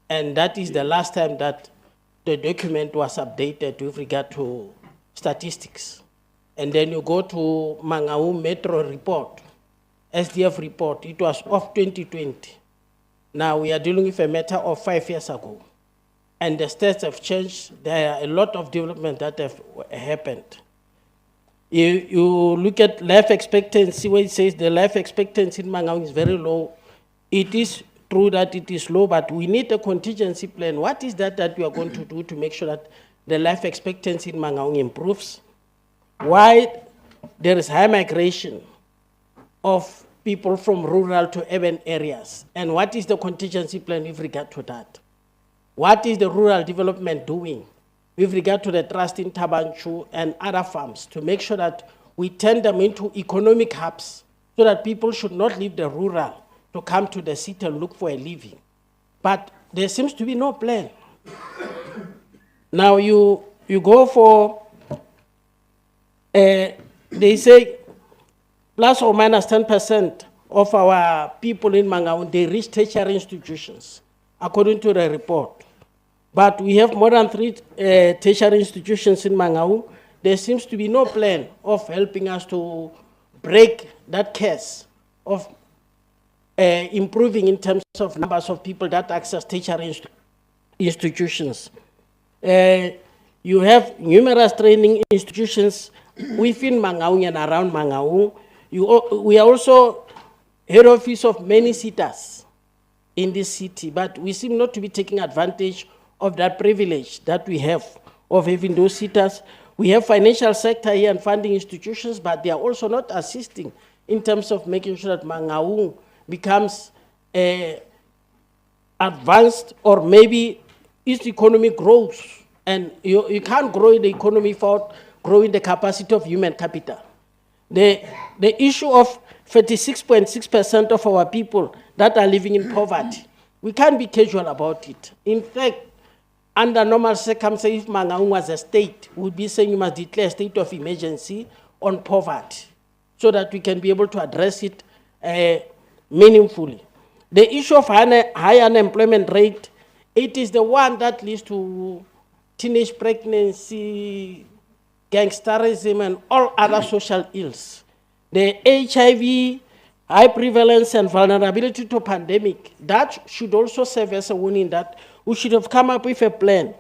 And that is the last time that the document was updated with regard to statistics. And then you go to Mangaung Metro report, SDF report, it was of 2020. Now we are dealing with a matter of 5 years ago. And the stats have changed. There are a lot of development that have happened. You look at life expectancy, where it says the life expectancy in Mangaung is very low. It is true that it is low, but we need a contingency plan. What is that we are going to do to make sure that the life expectancy in Mangaung improves? Why there is high migration of people from rural to urban areas? And what is the contingency plan with regard to that? What is the rural development doing with regard to the trust in Tabanchu and other farms to make sure that we turn them into economic hubs so that people should not leave the rural to come to the city and look for a living? But there seems to be no plan. Now you go for, they say plus or minus 10% of our people in Mangaung, they reach tertiary institutions, according to the report. But we have more than 3 tertiary institutions in Mangaung. There seems to be no plan of helping us to break that curse of improving in terms of numbers of people that access tertiary institutions. You have numerous training institutions within Mangaung and around Mangaung. We are also head office of many sitters in this city, but we seem not to be taking advantage of that privilege that we have of having those sitters. We have financial sector here and funding institutions, but they are also not assisting in terms of making sure that Mangaung becomes advanced, or maybe its economy grows. And you can't grow the economy without growing the capacity of human capital. The issue of 36.6% of our people that are living in poverty, we can't be casual about it. In fact, under normal circumstances, if Mangaung was a state, we would be saying you must declare a state of emergency on poverty so that we can be able to address it meaningfully. The issue of high unemployment rate, it is the one that leads to teenage pregnancy, gangsterism, and all other social ills. The HIV, high prevalence and vulnerability to pandemic, that should also serve as a warning that we should have come up with a plan.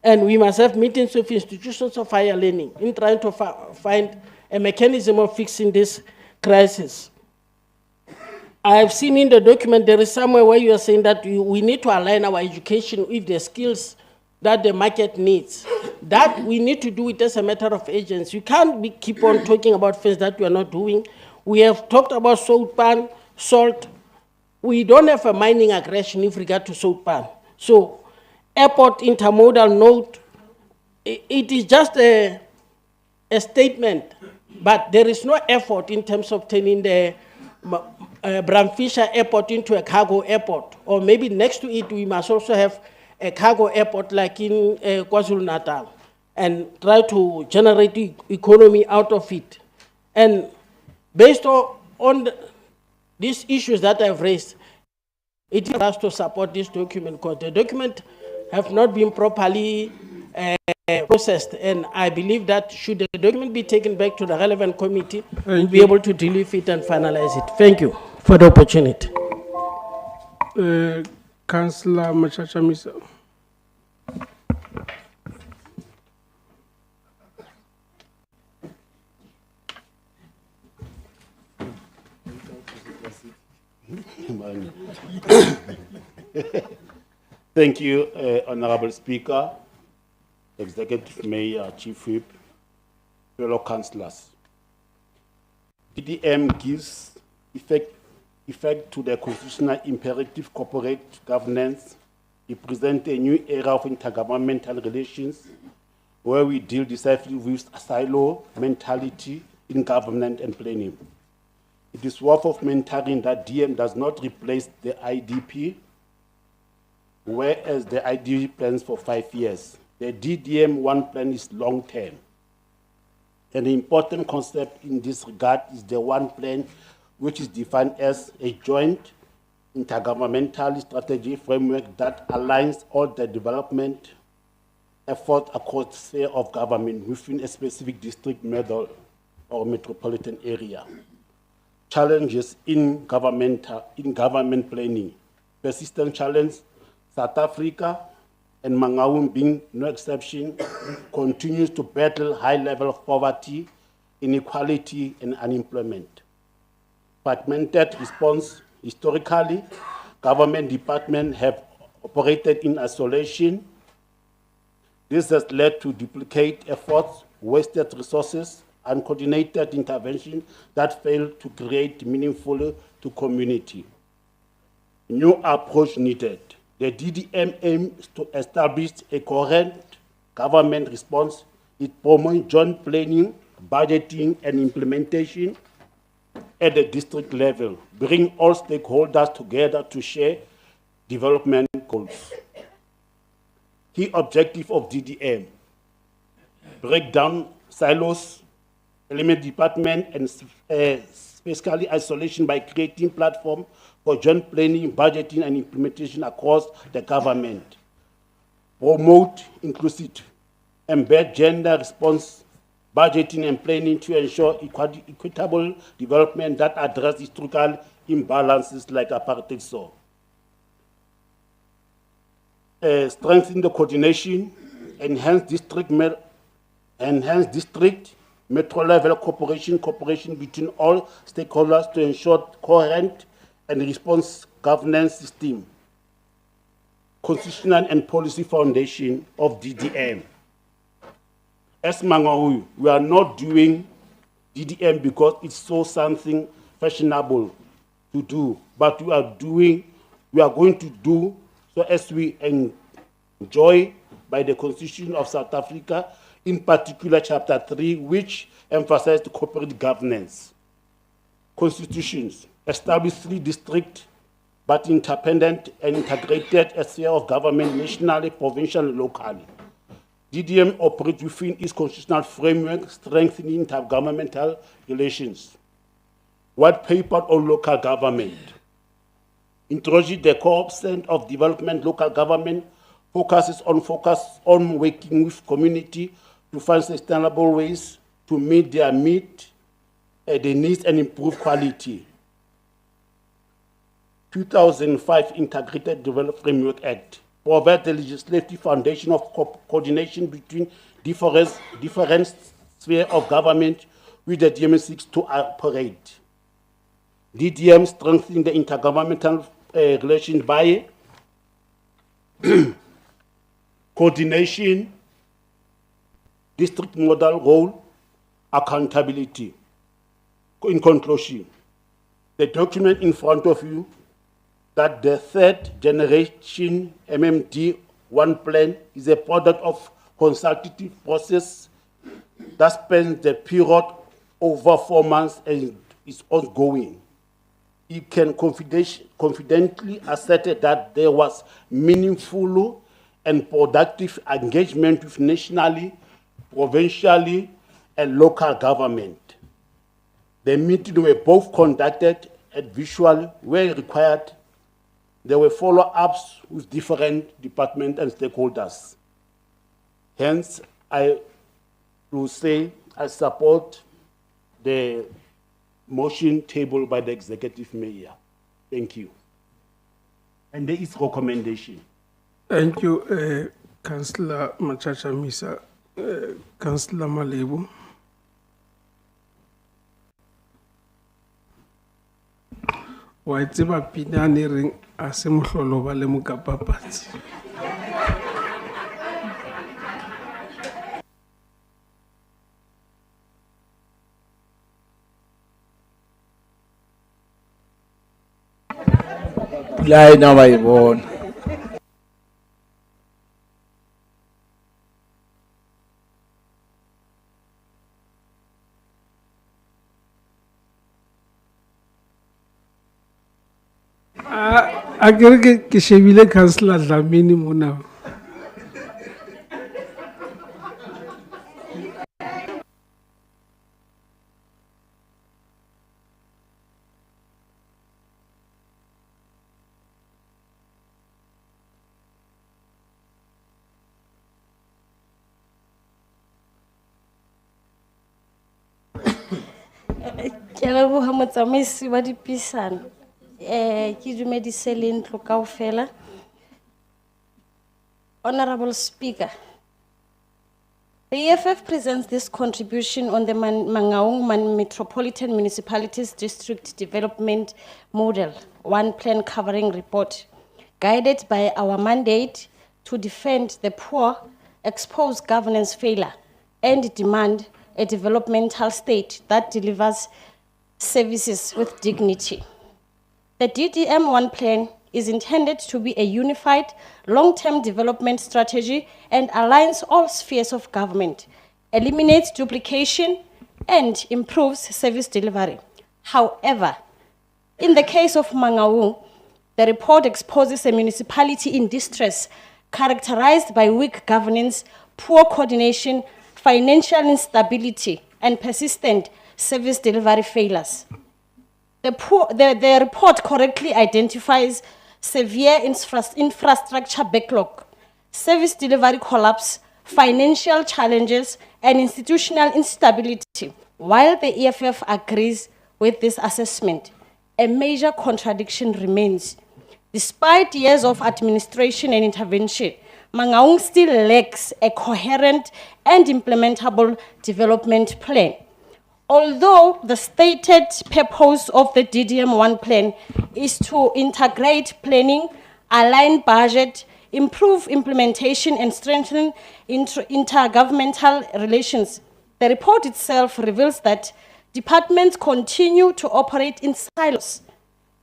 And we must have meetings with institutions of higher learning in trying to find a mechanism of fixing this crisis. I have seen in the document there is somewhere where you are saying that we need to align our education with the skills that the market needs. That we need to do it as a matter of agency. You can't keep on talking about things that we are not doing. We have talked about salt. We don't have a mining aggression with regard to salt pan. So airport intermodal node, it is just a statement, but there is no effort in terms of turning the Bram Fischer airport into a cargo airport. Or maybe next to it, we must also have a cargo airport like in KwaZulu-Natal and try to generate economy out of it. And based on these issues that I've raised, it is us to support this document because the document have not been properly processed, and I believe that should the document be taken back to the relevant committee, we'll be able to deal with it and finalize it. Thank you for the opportunity. Councillor Machacha Misa. Thank you, Honorable Speaker, Executive Mayor, Chief Whip, fellow councillors. PDM gives effect to the constitutional imperative corporate governance. It presents a new era of intergovernmental relations where we deal decisively with silo mentality in government and planning. It is worth mentioning that DM does not replace the IDP, whereas the IDP plans for 5 years. The DDM1 plan is long-term. An important concept in this regard is the one plan, which is defined as a joint intergovernmental strategy framework that aligns all the development efforts across the sphere of government within a specific district, medal, or metropolitan area. Challenges in government planning. Persistent challenge, South Africa, and Mangaung being no exception, continues to battle high level of poverty, inequality, and unemployment. Fragmented response. Historically, government departments have operated in isolation. This has led to duplicate efforts, wasted resources, and coordinated intervention that fail to create meaningful to community. New approach needed. The DDM aims to establish a coherent government response. It promotes joint planning, budgeting, and implementation at the district level, bring all stakeholders together to share development goals. Key objective of DDM: break down silos, eliminate department and fiscally isolation by creating platform for joint planning, budgeting, and implementation across the government. Promote inclusive, embed gender response, budgeting and planning to ensure equitable development that address historical imbalances like apartheid saw. Strengthen the coordination, enhance district, metro level cooperation between all stakeholders to ensure coherent and response governance system. Constitutional and policy foundation of DDM. As Mangaung, we are not doing DDM because it's so something fashionable to do, but we are going to do so as we enjoy by the Constitution of South Africa, in particular Chapter 3, which emphasized corporate governance. Constitutions establish 3 districts, but independent and integrated a sphere of government nationally, provincially, locally. DDM operates within its constitutional framework, strengthening intergovernmental relations. White paper on local government. Introduce the concept of development local government, focuses on working with community to find sustainable ways to meet their needs and improve quality. 2005 Integrated Development Framework Act provides the legislative foundation of coordination between different spheres of government which the DDM seeks to operate. DDM strengthens the intergovernmental relations by coordination, district model role, accountability. In conclusion, the document in front of you, that the 3rd generation MMD1 plan is a product of consultative process that spans the period over 4 months and is ongoing. It can confidently assert that there was meaningful and productive engagement with nationally, provincially, and local government. The meetings were both conducted and visual where required. There were follow-ups with different departments and stakeholders. Hence, I will say I support the motion tabled by the executive mayor. Thank you. And there is recommendation. Thank you, Councillor Machacha Misa. Councillor Malebu. Wa tseba pina ne reng a se mohlolo ba le mokapapatsi. Pula ena ba e bona. A ke shebile councillor Dlamini mona. Ke leboha motsamaisi wa dipuisano. Ke dumedise le ntlo kaofela. Honorable Speaker, the EFF presents this contribution on the Mangaung Metropolitan Municipalities District Development Model, One Plan Covering Report, guided by our mandate to defend the poor, expose governance failure, and demand a developmental state that delivers services with dignity. The DDM-1 plan is intended to be a unified, long-term development strategy and aligns all spheres of government, eliminates duplication, and improves service delivery. However, in the case of Mangaung, the report exposes a municipality in distress characterized by weak governance, poor coordination, financial instability, and persistent service delivery failures. The report correctly identifies severe infrastructure backlog, service delivery collapse, financial challenges, and institutional instability. While the EFF agrees with this assessment, a major contradiction remains. Despite years of administration and intervention, Mangaung still lacks a coherent and implementable development plan. Although the stated purpose of the DDM-1 plan is to integrate planning, align budget, improve implementation, and strengthen intergovernmental relations, the report itself reveals that departments continue to operate in silos.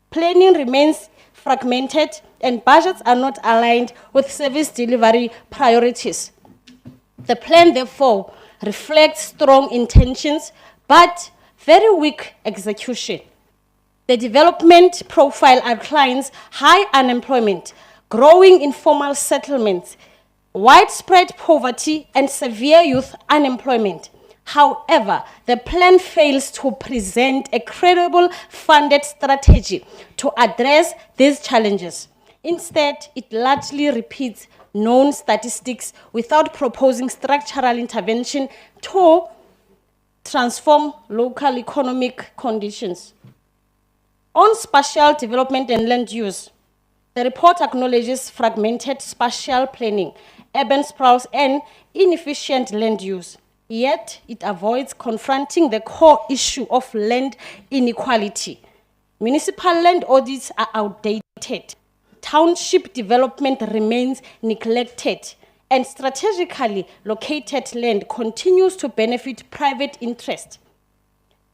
Planning remains fragmented, and budgets are not aligned with service delivery priorities. The plan, therefore, reflects strong intentions, but very weak execution. The development profile outlines high unemployment, growing informal settlements, widespread poverty, and severe youth unemployment. However, the plan fails to present a credible funded strategy to address these challenges. Instead, it largely repeats known statistics without proposing structural intervention to transform local economic conditions. On spatial development and land use, the report acknowledges fragmented spatial planning, urban sprawls, and inefficient land use. Yet, it avoids confronting the core issue of land inequality. Municipal land audits are outdated. Township development remains neglected, and strategically located land continues to benefit private interest.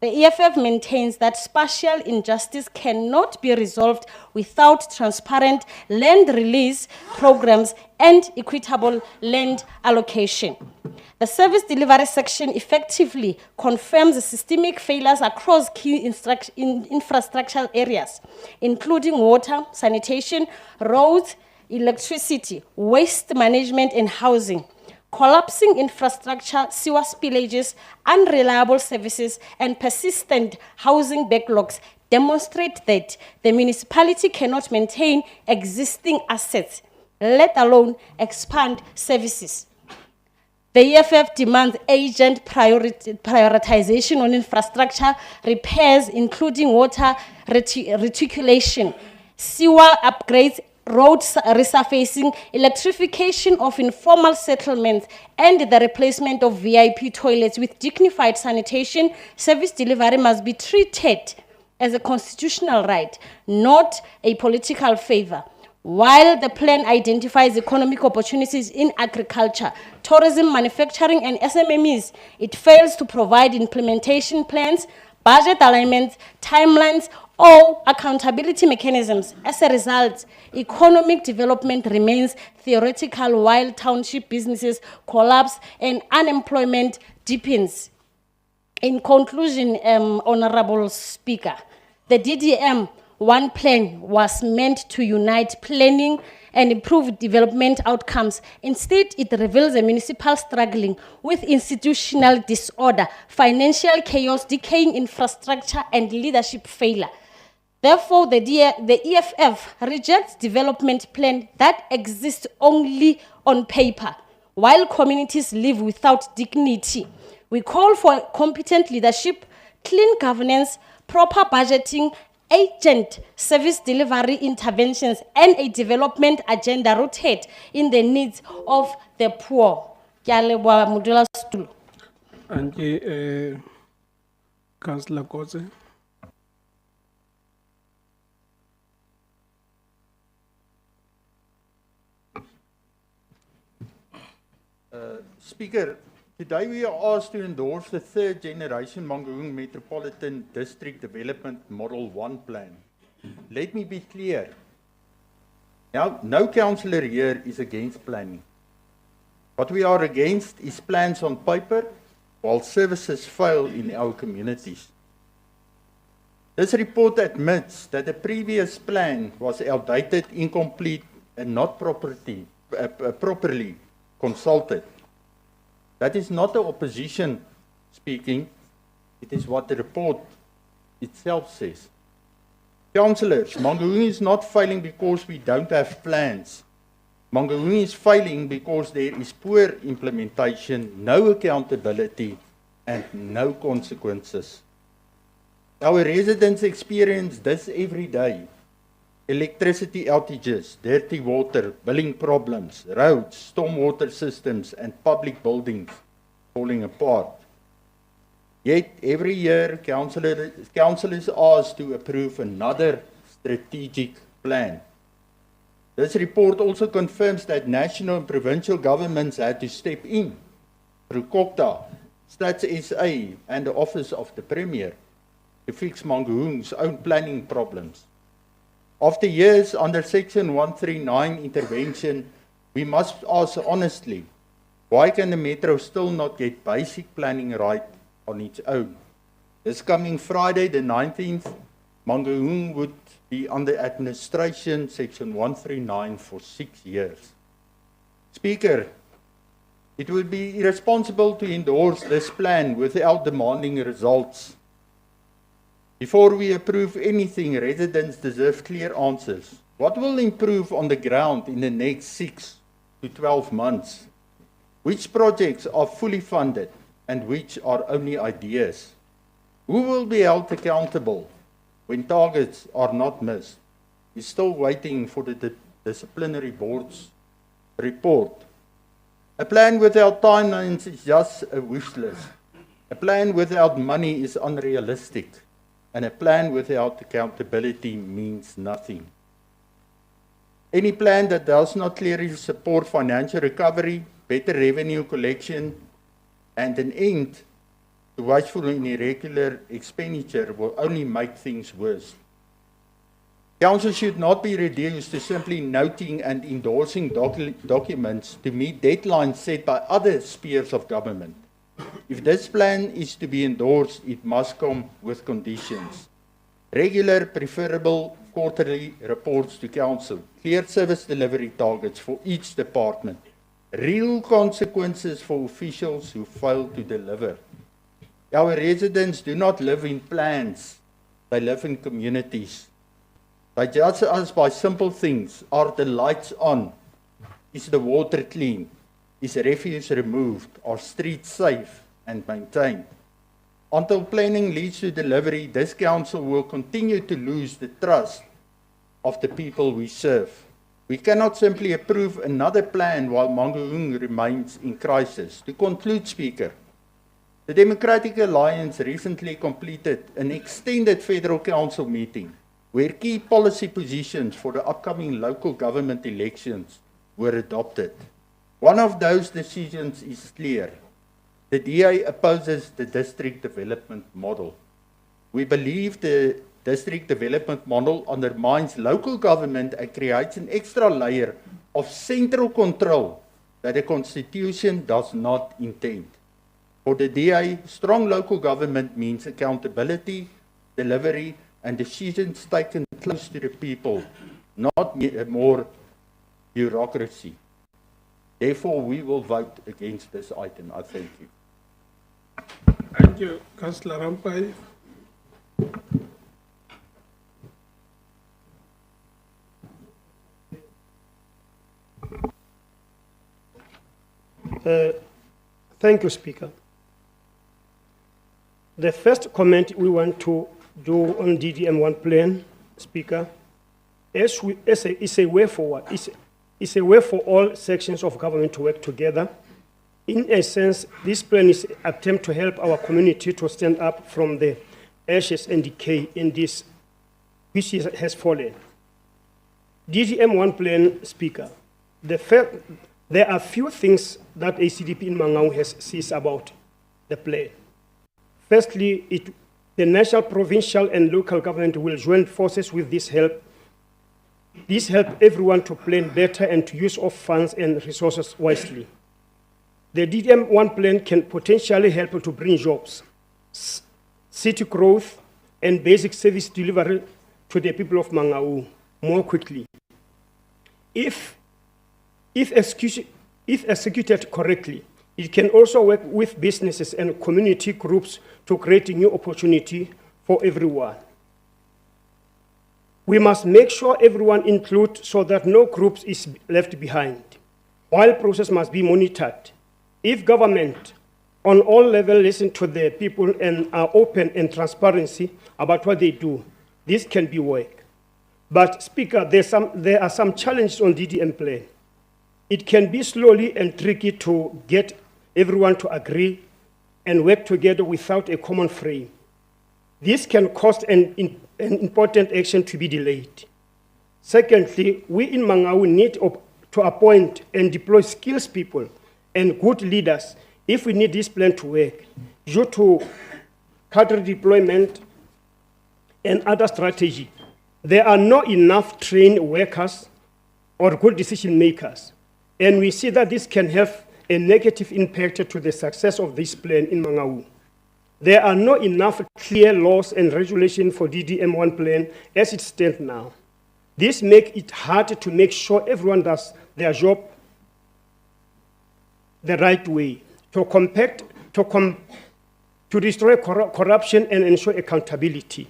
The EFF maintains that spatial injustice cannot be resolved without transparent land release programs and equitable land allocation. The service delivery section effectively confirms the systemic failures across key infrastructural areas, including water, sanitation, roads, electricity, waste management, and housing. Collapsing infrastructure, sewer spillages, unreliable services, and persistent housing backlogs demonstrate that the municipality cannot maintain existing assets, let alone expand services. The EFF demands urgent prioritization on infrastructure repairs, including water reticulation, sewer upgrades, road resurfacing, electrification of informal settlements, and the replacement of VIP toilets with dignified sanitation. Service delivery must be treated as a constitutional right, not a political favor. While the plan identifies economic opportunities in agriculture, tourism, manufacturing, and SMMEs, it fails to provide implementation plans, budget alignments, timelines, or accountability mechanisms. As a result, economic development remains theoretical while township businesses collapse and unemployment deepens. In conclusion, Honorable Speaker, the DDM-1 One Plan was meant to unite planning and improve development outcomes. Instead, it reveals a municipal struggling with institutional disorder, financial chaos, decaying infrastructure, and leadership failure. Therefore, the EFF rejects development plan that exists only on paper, while communities live without dignity. We call for competent leadership, clean governance, proper budgeting, agent service delivery interventions, and a development agenda rooted in the needs of the poor. Ke a leboha modulasetulo. And Councillor Kotse. Speaker, today we are asked to endorse the third generation Mangaung Metropolitan District Development Model 1 plan. Let me be clear. Now, no councillor here is against planning. What we are against is plans on paper while services fail in our communities. This report admits that the previous plan was outdated, incomplete, and not properly consulted. That is not the opposition speaking, it is what the report itself says. Councillors, Mangaung is not failing because we don't have plans. Mangaung is failing because there is poor implementation, no accountability, and no consequences. Our residents experience this every day. Electricity outages, dirty water, billing problems, roads, stormwater systems, and public buildings falling apart. Yet, every year, council is asked to approve another strategic plan. This report also confirms that national and provincial governments had to step in through COCTA, Stats SA, and the Office of the Premier to fix Mangaung's own planning problems. After years under Section 139 intervention, we must ask honestly, why can the Metro still not get basic planning right on its own? This coming Friday, the 19th, Mangaung would be under administration Section 139 for 6 years. Speaker, it would be irresponsible to endorse this plan without demanding results. Before we approve anything, residents deserve clear answers. What will improve on the ground in the next 6 to 12 months? Which projects are fully funded and which are only ideas? Who will be held accountable when targets are not missed? We're still waiting for the disciplinary board's report. A plan without timelines is just a wish list. A plan without money is unrealistic. And a plan without accountability means nothing. Any plan that does not clearly support financial recovery, better revenue collection, and an end to wasteful and irregular expenditure will only make things worse. Council should not be reduced to simply noting and endorsing documents to meet deadlines set by other spheres of government. If this plan is to be endorsed, it must come with conditions. Regular, preferable quarterly reports to Council, clear service delivery targets for each department, real consequences for officials who fail to deliver. Our residents do not live in plans, they live in communities. They judge us by simple things. Are the lights on? Is the water clean? Is refuse removed? Are streets safe and maintained? Until planning leads to delivery, this council will continue to lose the trust of the people we serve. We cannot simply approve another plan while Mangaung remains in crisis. To conclude, Speaker, the Democratic Alliance recently completed an extended Federal Council meeting where key policy positions for the upcoming local government elections were adopted. One of those decisions is clear. The DA opposes the district development model. We believe the district development model undermines local government and creates an extra layer of central control that the Constitution does not intend. For the DA, strong local government means accountability, delivery, and decisions taken close to the people, not more bureaucracy. Therefore, we will vote against this item. I thank you. Thank you, Councillor Rampai. Thank you, Speaker. The first comment we want to do on DDM1 plan, Speaker, is a way forward. It's a way for all sections of government to work together. In a sense, this plan is an attempt to help our community to stand up from the ashes and decay in this, which has fallen. DDM1 plan, Speaker, there are few things that ACDP in Mangaung has seized about the plan. Firstly, the national, provincial, and local government will join forces with this help. This helps everyone to plan better and to use of funds and resources wisely. The DDM1 plan can potentially help to bring jobs, city growth, and basic service delivery to the people of Mangaung more quickly. If executed correctly, it can also work with businesses and community groups to create a new opportunity for everyone. We must make sure everyone included so that no group is left behind. While process must be monitored, if government on all levels listen to the people and are open and transparency about what they do, this can be work. But Speaker, there are some challenges on DDM plan. It can be slowly and tricky to get everyone to agree and work together without a common frame. This can cause an important action to be delayed. Secondly, we in Mangaung need to appoint and deploy skills people and good leaders if we need this plan to work. Due to cadre deployment and other strategy, there are not enough trained workers or good decision makers. And we see that this can have a negative impact to the success of this plan in Mangaung. There are not enough clear laws and regulations for DDM1 plan as it stands now. This makes it hard to make sure everyone does their job the right way, to destroy corruption and ensure accountability.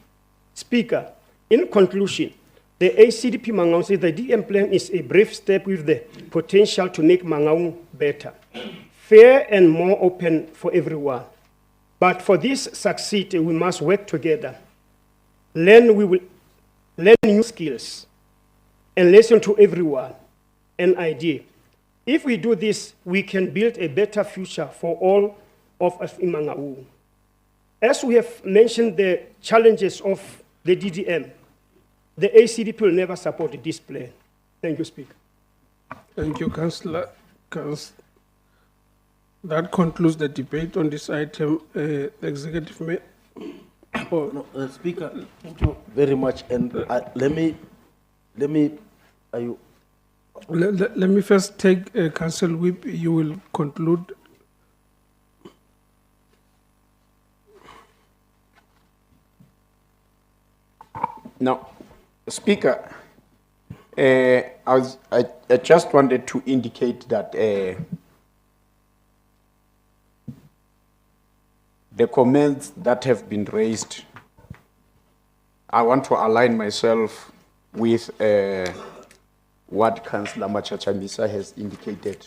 Speaker, in conclusion, the ACDP Mangaung says the DDM plan is a brave step with the potential to make Mangaung better, fair and more open for everyone. But for this to succeed, we must work together, learn new skills, and listen to everyone, an idea. If we do this, we can build a better future for all of us in Mangaung. As we have mentioned the challenges of the DDM, the ACDP will never support this plan. Thank you, Speaker. Thank you, Councillor. That concludes the debate on this item. The Executive Mayor. Speaker, thank you very much. And let me first take Council Whip. You will conclude. Now, Speaker, I just wanted to indicate that the comments that have been raised, I want to align myself with what Councillor Machachamisa has indicated,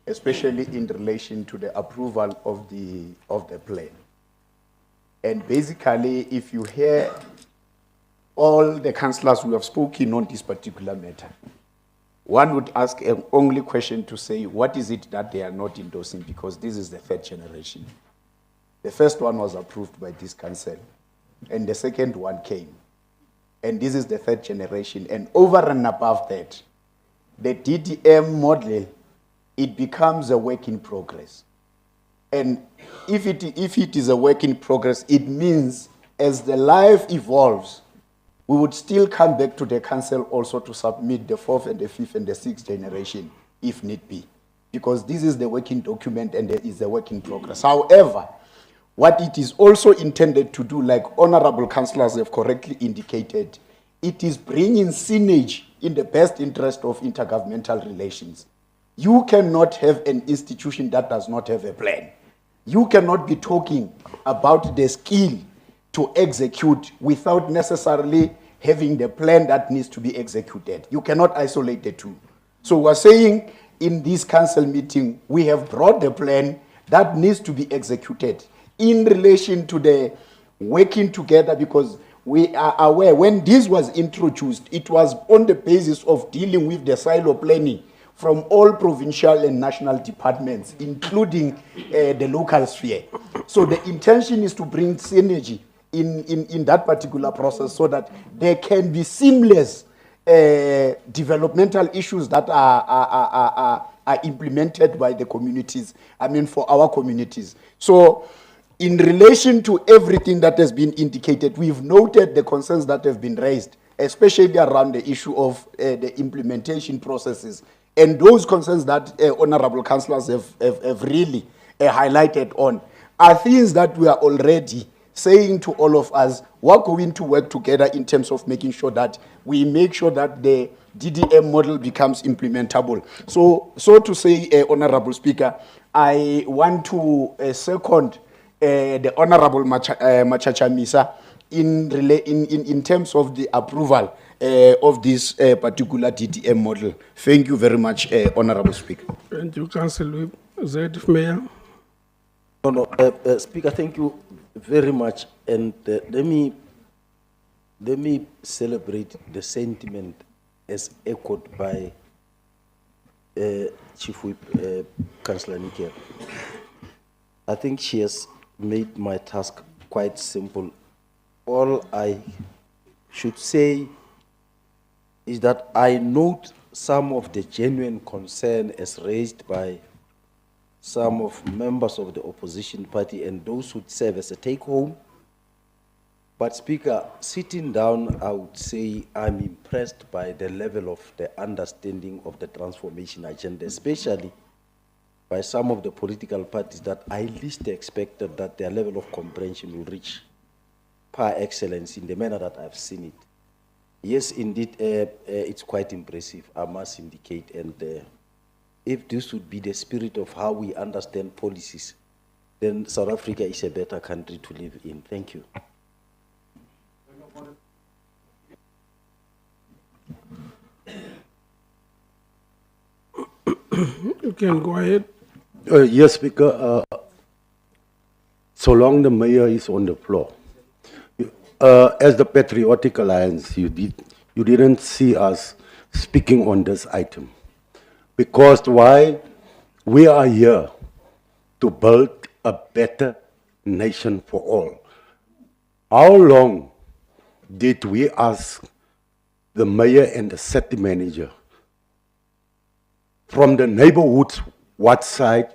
especially in relation to the approval of the plan. And basically, if you hear all the councillors who have spoken on this particular matter, one would ask an only question to say, what is it that they are not endorsing? Because this is the third generation. The first one was approved by this council, and the second one came. And this is the third generation. And over and above that, the DDM model, it becomes a work in progress. And if it is a work in progress, it means as the life evolves, we would still come back to the council also to submit the fourth and the fifth and the sixth generation, if need be. Because this is the working document and there is a work in progress. However, what it is also intended to do, like honorable councillors have correctly indicated, it is bringing synergy in the best interest of intergovernmental relations. You cannot have an institution that does not have a plan. You cannot be talking about the skill to execute without necessarily having the plan that needs to be executed. You cannot isolate the two. So we're saying in this council meeting, we have brought the plan that needs to be executed in relation to the working together, because we are aware when this was introduced, it was on the basis of dealing with the silo planning from all provincial and national departments, including the local sphere. So the intention is to bring synergy in that particular process so that there can be seamless developmental issues that are implemented by the communities, I mean for our communities. So in relation to everything that has been indicated, we've noted the concerns that have been raised, especially around the issue of the implementation processes. And those concerns that honorable councillors have really highlighted on are things that we are already saying to all of us, we're going to work together in terms of making sure that we make sure that the DDM model becomes implementable. So to say, Honorable Speaker, I want to second the Honorable Machachamisa in terms of the approval of this particular DDM model. Thank you very much, Honorable Speaker. Thank you, Councillor Executive Mayor. No, Speaker, thank you very much. And let me celebrate the sentiment as echoed by Chief Whip, Councillor Nikia. I think she has made my task quite simple. All I should say is that I note some of the genuine concern as raised by some of members of the opposition party and those who serve as a take-home. But Speaker, sitting down, I would say I'm impressed by the level of the understanding of the transformation agenda, especially by some of the political parties that I least expected that their level of comprehension will reach par excellence in the manner that I've seen it. Yes, indeed, it's quite impressive, I must indicate. And if this would be the spirit of how we understand policies, then South Africa is a better country to live in. Thank you. You can go ahead. Yes, Speaker. So long the mayor is on the floor. As the Patriotic Alliance, you didn't see us speaking on this item. Because why? We are here to build a better nation for all. How long did we ask the mayor and the city manager from the neighborhoods, what side,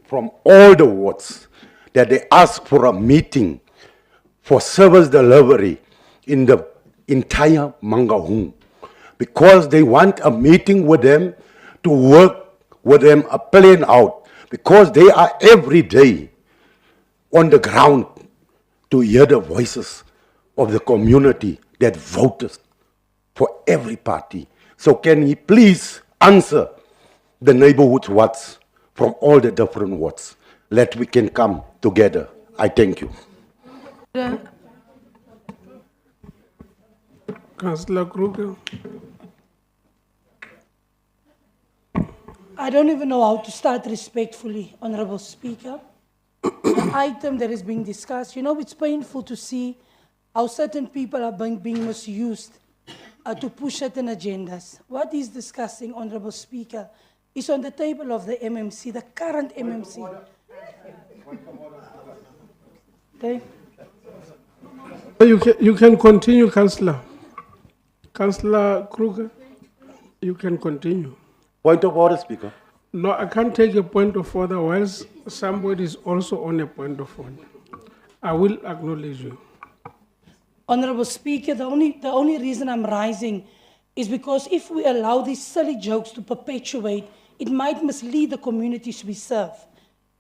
from all the wards, that they ask for a meeting for service delivery in the entire Mangaung, because they want a meeting with them to work with them a plan out, because they are every day on the ground to hear the voices of the community that voted for every party. So can he please answer the neighborhood wards from all the different wards, that we can come together? I thank you. Councillor Kruger. I don't even know how to start respectfully, Honorable Speaker. The item that is being discussed, you know, it's painful to see how certain people are being misused to push certain agendas. What is discussing, Honorable Speaker, is on the table of the MMC, the current MMC. Okay. You can continue, Councillor. Councillor Kruger, you can continue. Point of order, Speaker. No, I can't take a point of order whilst somebody is also on a point of order. I will acknowledge you. Honorable Speaker, the only reason I'm rising is because if we allow these silly jokes to perpetuate, it might mislead the communities we serve.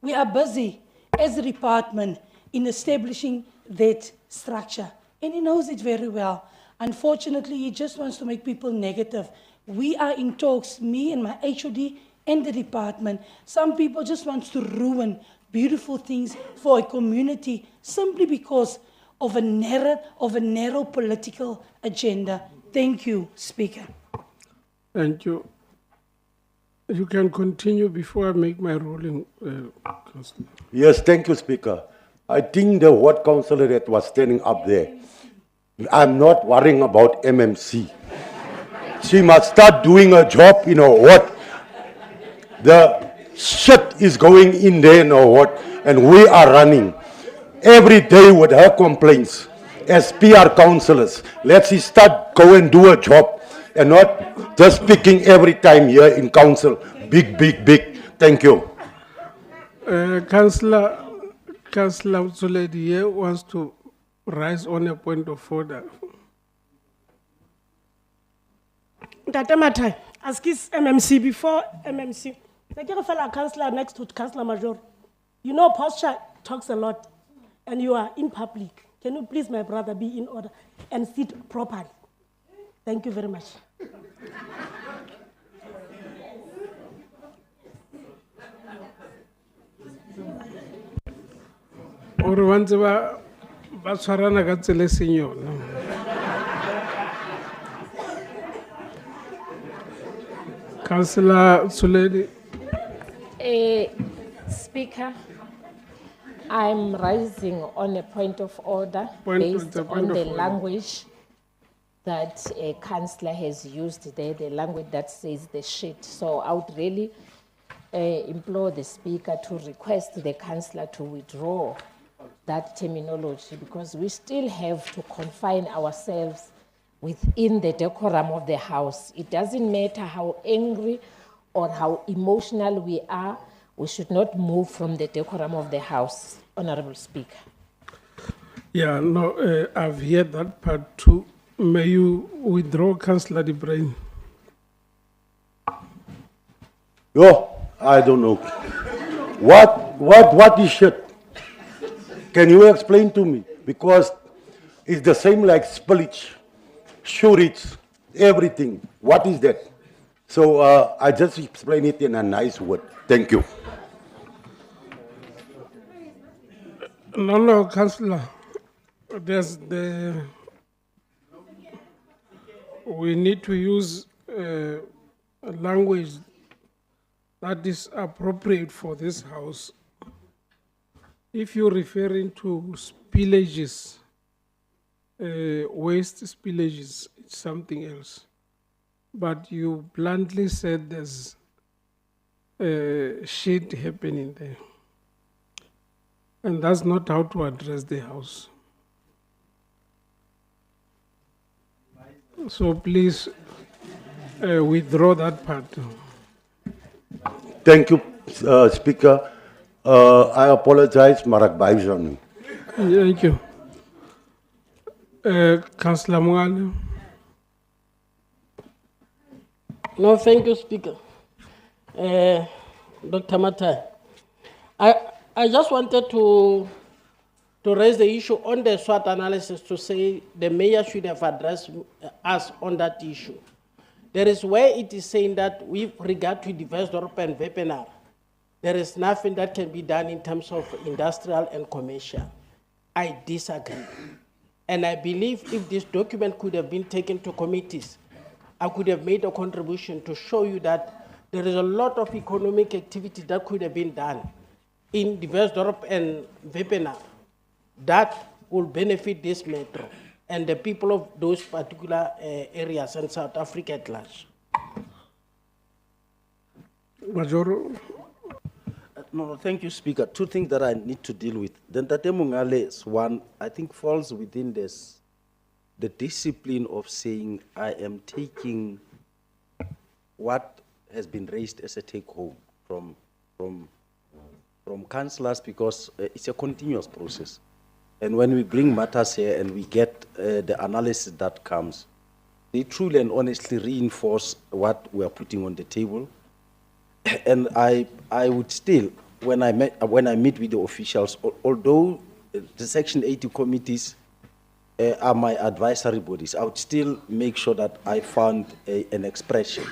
We are busy as a department in establishing that structure. And he knows it very well. Unfortunately, he just wants to make people negative. We are in talks, me and my HOD and the department. Some people just want to ruin beautiful things for a community simply because of a narrow political agenda. Thank you, Speaker. Thank you. You can continue before I make my ruling, Councillor. Yes, thank you, Speaker. I think the ward councillor that was standing up there, I'm not worrying about MMC. She must start doing her job in her ward. The shit is going in there in her ward, and we are running every day with her complaints as PR councillors. Let's start go and do a job and not just speaking every time here in council. Big. Thank you. Councillor Tsoledi here wants to rise on a point of order. Ntate Mathai, ask his MMC before MMC. The fellow councillor next to Councillor Major. You know, posture talks a lot, and you are in public. Can you please, my brother, be in order and sit properly? Thank you very much. Or once ba tshwarana ka tsela e seng yona. Councillor Tsoledi. Speaker, I'm rising on a point of order based point on of the order. language that a councillor has used there, the language that says the shit. So I would really implore the Speaker to request the councillor to withdraw that terminology, because we still have to confine ourselves within the decorum of the House. It doesn't matter how angry or how emotional we are, we should not move from the decorum of the House. Honorable Speaker. Yeah, no, I've heard that part too. May you withdraw, Councillor De Bruin? Yo, I don't know. What is shit? Can you explain to me? Because it's the same like spillage, shortage, everything. What is that? So I just explain it in a nice word. Thank you. No, Councillor. There's the. We need to use a language that is appropriate for this House. If you're referring to spillages, waste spillages, it's something else. But you bluntly said there's shit happening there. And that's not how to address the House. So please withdraw that part. Thank you, Speaker. I apologize, Marak Baijan. Thank you. Councillor Mwale. No, thank you, Speaker. Dr. Mathai, I just wanted to raise the issue on the SWOT analysis to say the mayor should have addressed us on that issue. There is where it is saying that with regard to diverse Europe and Vepenar, there is nothing that can be done in terms of industrial and commercial. I disagree. And I believe if this document could have been taken to committees, I could have made a contribution to show you that there is a lot of economic activity that could have been done in diverse Europe and Vepenar that will benefit this metro and the people of those particular areas and South Africa at large. Majoro. No, thank you, Speaker. Two things that I need to deal with. Then Tate Mungale's one, I think, falls within this, the discipline of saying, I am taking what has been raised as a take-home from councillors, because it's a continuous process. And when we bring matters here and we get the analysis that comes, they truly and honestly reinforce what we are putting on the table. And I would still, when I meet with the officials, although the Section 80 committees are my advisory bodies. I would still make sure that I found an expression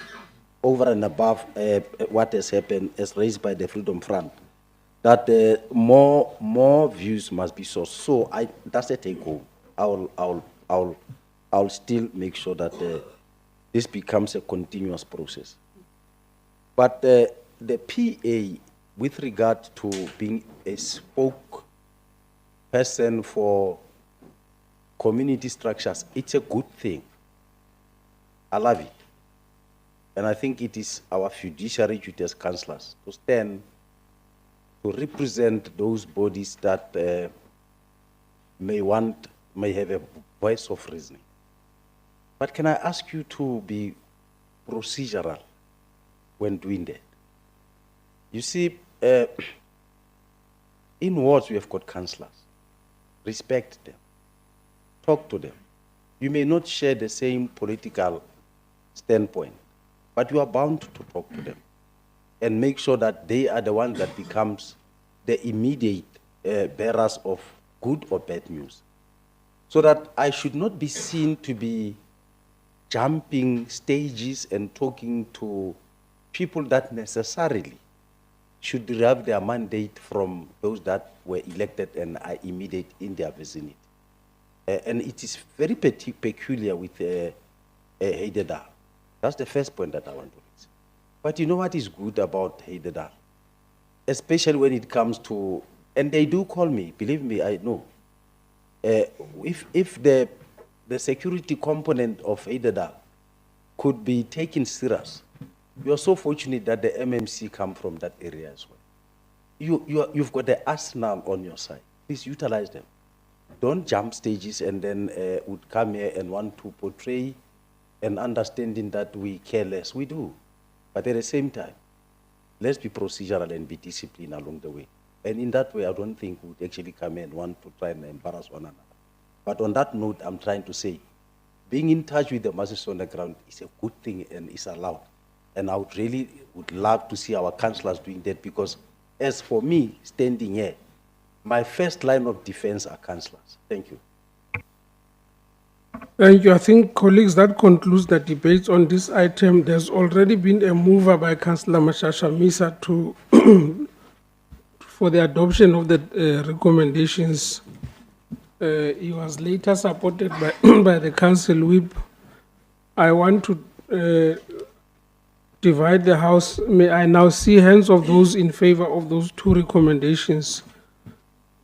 over and above what has happened as raised by the Freedom Front, that more views must be sourced. So that's a take home. I'll still make sure that this becomes a continuous process. But the PA, with regard to being a spokesperson for community structures, it's a good thing. I love it. And I think it is our fiduciary duty as councillors to stand to represent those bodies that may have a voice of reasoning. But can I ask you to be procedural when doing that? You see, in wards we have got councillors. Respect them. Talk to them. You may not share the same political standpoint, but you are bound to talk to them and make sure that they are the one that becomes the immediate bearers of good or bad news. So that I should not be seen to be jumping stages and talking to people that necessarily should derive their mandate from those that were elected and are immediate in their vicinity. And it is very peculiar with Heidedar. That's the first point that I want to raise. But you know what is good about Heidedar? Especially when it comes to, and they do call me, believe me, I know. If the security component of Heidedar could be taken serious, you are so fortunate that the MMC come from that area as well. You've got the arsenal on your side. Please utilize them. Don't jump stages and then would come here and want to portray an understanding that we care less. We do. But at the same time, let's be procedural and be disciplined along the way. And in that way, I don't think we would actually come and want to try and embarrass one another. But on that note, I'm trying to say, being in touch with the masses on the ground is a good thing and is allowed. And I would love to see our councillors doing that, because as for me, standing here, my first line of defense are councillors. Thank you. Thank you. I think, colleagues, that concludes the debate on this item. There's already been a mover by Councillor Mashasha Misa for the adoption of the recommendations. He was later supported by the council whip. I want to divide the House. May I now see hands of those in favor of those two recommendations?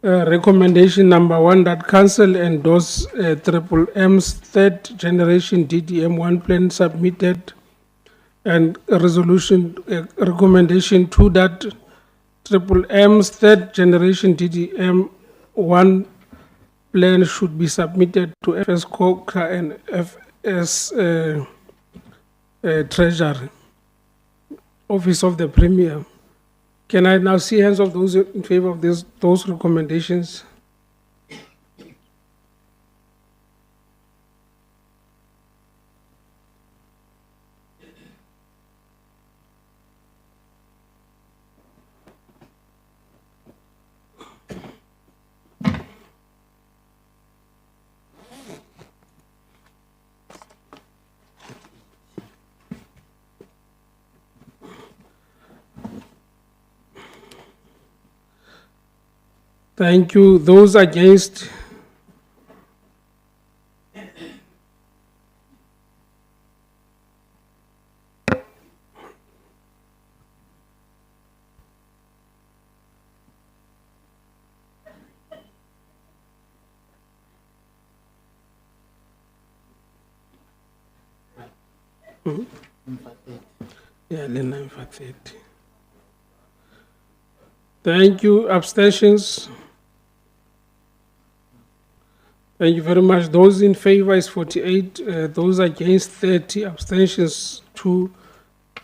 Recommendation number 1, that council endorse Triple M's third generation DDM1 plan submitted, and recommendation 2, that Triple M's third generation DDM1 plan should be submitted to FS COCA and FS Treasury, Office of the Premier. Can I now see hands of those in favor of those recommendations? Thank you. Those against? Yeah, Lena 30. Thank you. Abstentions? Thank you very much. Those in favor is 48, those against 30, abstentions 2.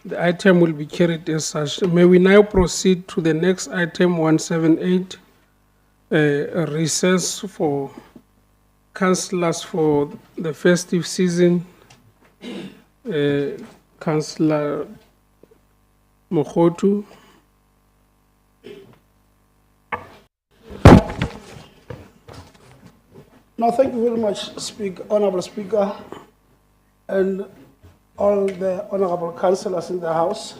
The item will be carried as such. May we now proceed to the next item, 178, a recess for councillors for the festive season. Councillor Mokotu. No, thank you very much, Honorable Speaker, and all the honorable councillors in the House.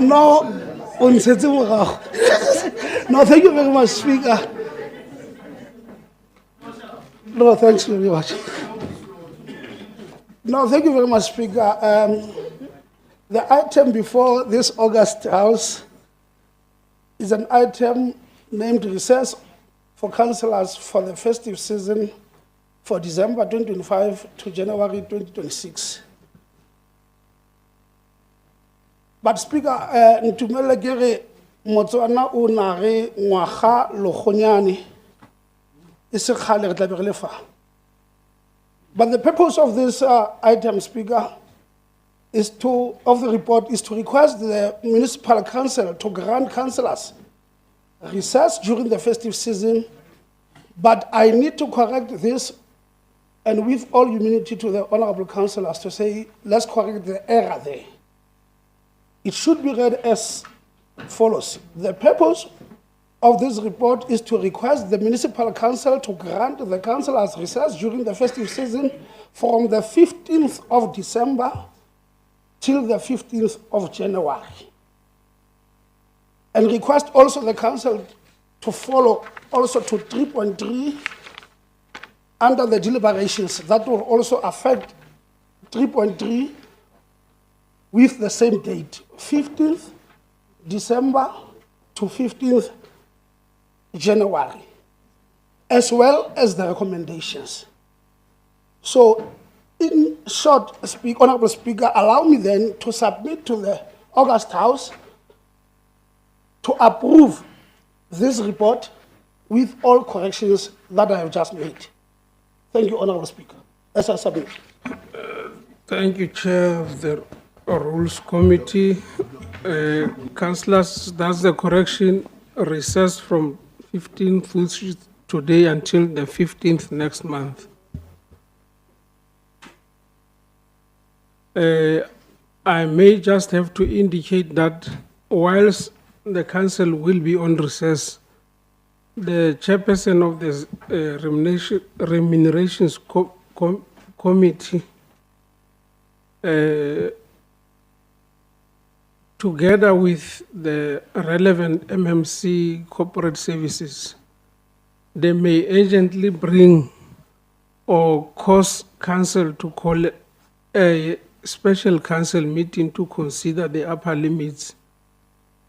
No, no, thank you very much, Speaker. No, thanks very much. No, thank you very much, Speaker. The item before this August House is an item named recess for councillors for the festive season for December 2025 to January 2026. But Speaker, ntumela kere motswana o na re ngwaga logonyane e se kgale re tla be re le fa. But the purpose of this item, Speaker, of the report is to request the municipal council to grant councillors recess during the festive season. But I need to correct this, and with all humility to the honorable councillors, to say, let's correct the error there. It should be read as follows. The purpose of this report is to request the municipal council to grant the councillors recess during the festive season from the 15th of December till the 15th of January. And request also the council to follow also to 3.3 under the deliberations that will also affect 3.3 with the same date, 15th December to 15th January, as well as the recommendations. So, in short, Honorable Speaker, allow me then to submit to the August House to approve this report with all corrections that I have just made. Thank you, Honorable Speaker. As I submit. Thank you, Chair of the Rules Committee. Councillors, that's the correction. Recess from 15th today until the 15th next month. I may just have to indicate that whilst the council will be on recess, the chairperson of the remunerations committee, together with the relevant MMC corporate services, they may urgently bring or cause council to call a special council meeting to consider the upper limits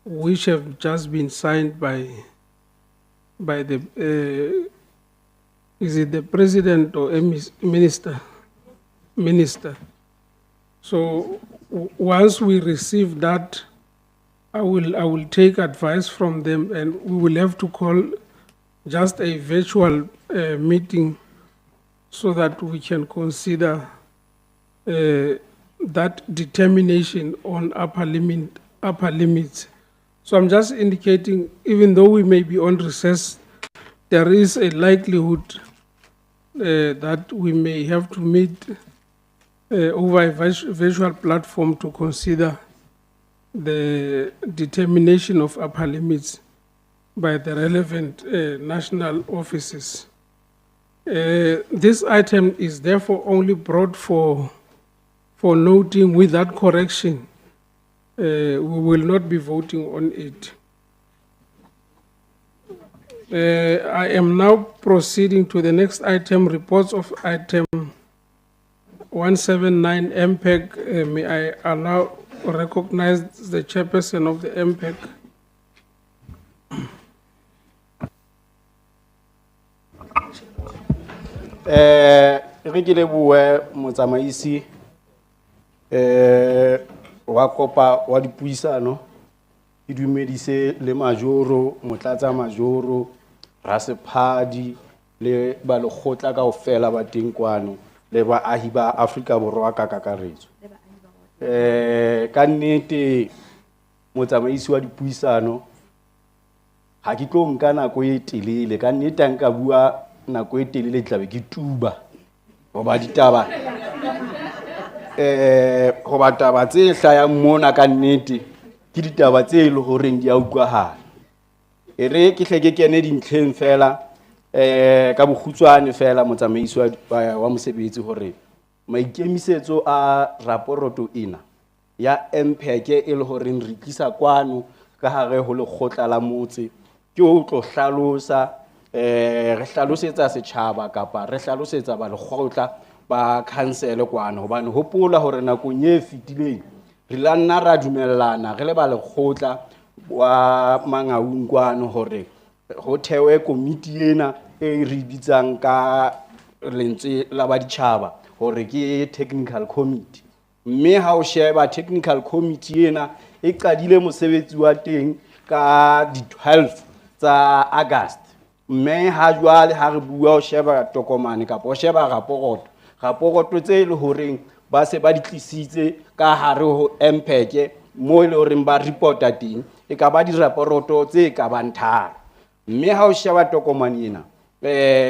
which have just been signed by the is it the president or minister? So once we receive that, I will take advice from them, and we will have to call just a virtual meeting so that we can consider that determination on upper limits. So I'm just indicating, even though we may be on recess, there is a likelihood that we may have to meet over a virtual platform to consider the determination of upper limits by the relevant national offices. This item is therefore only brought for noting with that correction. We will not be voting on it. I am now proceeding to the next item, reports of item 179 MPEG. May I recognize the chairperson of the MPEG? Re ke lebohe motsamaisi wa kopa wa dipuisano, ke dumedise le majoro, motlatsa majoro, rasephadi le ba lekgotla kaofela ba teng kwano le baahi ba Afrika Borwa ka kakaretso. Ka nnete motsamaisi wa dipuisano ha ke tlo nka nako e telele, ka nnete nka bua nako e telele tlabe ke tuba goba ditaba go ba taba tse hlayang mona ka nnete ke ditaba tse e le goreng di a utlwahala. E re ke hle ke kene dintlheng fela ka bokgutswane fela motsamaisi wa mosebetsi hore maikemisetso a raporoto ena ya MPEC e le horeng re tlisa kwano ka hare ho lekgotla la motse ke ho tlo hlalosa re hlalosetsa setjhaba kapa re hlalosetsa ba lekgotla ba council kwano hobane hopola hore nakong e fetileng re la nna ra dumellana re le ba lekgotla wa Mangaung kwano hore ho thewe komiti ena e re bitsang ka lentswe la baditjhaba hore ke technical committee. Mme ha o sheba technical committee ena e qadile mosebetsi wa teng ka di 12 tsa August. Mme ha jwale ha re bua o sheba tokomane kapa o sheba raporoto tse le horeng ba se ba di tlisitse ka hare ho MPEC mo le horeng ba reporta teng e ka ba di raporoto tse ka bang tharo. Mme ha o sheba tokomane ena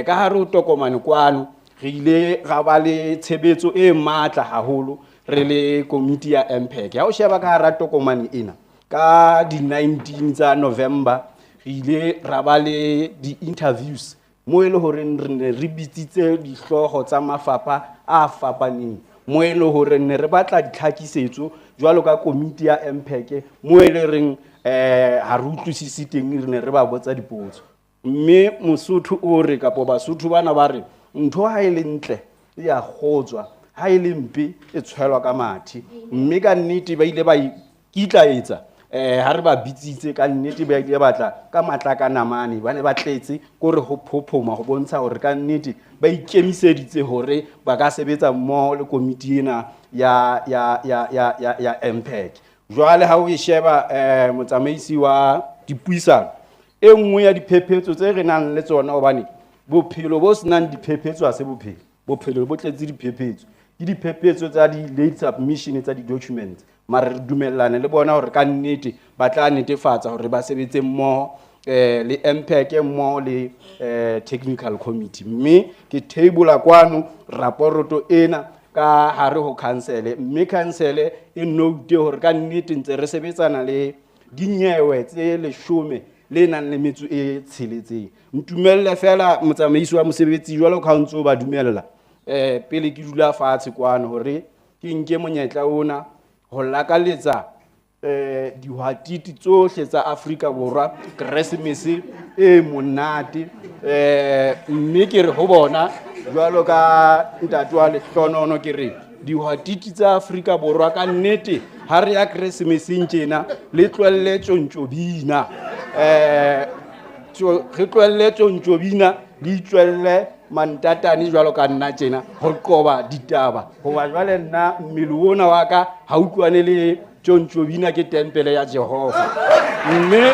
ka hare ho tokomane kwano re ile ga ba le tshebetso e matla haholo re le komiti ya MPEC. Ha o sheba ka hara tokomane ena ka di 19 tsa November re ile ra ba le di interviews mo e le horeng re ne re bitsitse dihloho tsa mafapha a fapaneng mo e le horeng ne re batla ditlhakisetso jwalo ka komiti ya MPEC mo e le reng ha re utlwisisi teng re ne re ba botsa dipotso. Mme Mosotho o re kapo Basotho bana ba re ntho ha e le ntle e ya kgotswa ha e le mpe e tshwelwa ka mathi. Mme ka nnete ba ile ba ikitlaetsa ha re ba bitsitse ka nnete ba ile batla ka matla ka namane ba ne ba tletse gore ho phophoma go bontsha hore ka nnete ba ikemiseditse hore ba ka sebetsa mmoho le komiti ena ya MPEC. Jwale ha o e sheba motsamaisi wa dipuisano e nngwe ya diphephetso tse re nang le tsona hobane bophelo bo senang diphephetso ha se bophelo bo tletse diphephetso ke diphephetso tsa di late submission tsa di documents mara re dumellane le bona hore ka nnete ba tla netefatsa hore ba sebetse mmoho le MPEC mmoho le technical committee. Mme ke table kwano raporoto ena ka hare ho council mme council e note hore ka nnete ntse re sebetsana le dinyewe tse 10 le nang le metso e tsheletseng. Ntumelle fela motsamaisi wa mosebetsi jwalo ka ntse ba dumella pele ke dula fatshe kwano hore ke nke monyetla ona ho lakaletsa dihwatiti tsohle tsa Afrika Borwa Keresemese e monate mme ke re ho bona jwalo ka ntate wa Lehlonono ke re dihwatiti tsa Afrika Borwa ka nnete ha re ya Keresemeseng tjena le tlwelle tjontjobina re tlwelle tjontjobina di tlwelle mantatane jwalo ka nna tjena ho qoba ditaba hoba jwale nna mmele wona wa ka ha utlwane le tjontjobina ke tempele ya Jehova. Mme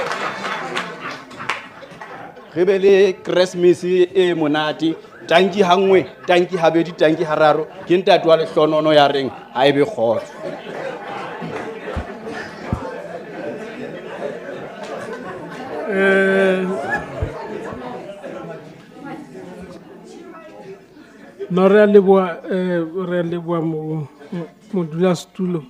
re be le Keresemese e monate tanki hangwe tanki habedi tanki hararo ke ntate wa Lehlonono ya reng ha ebe kgotso. No re a leboha modulasetulo.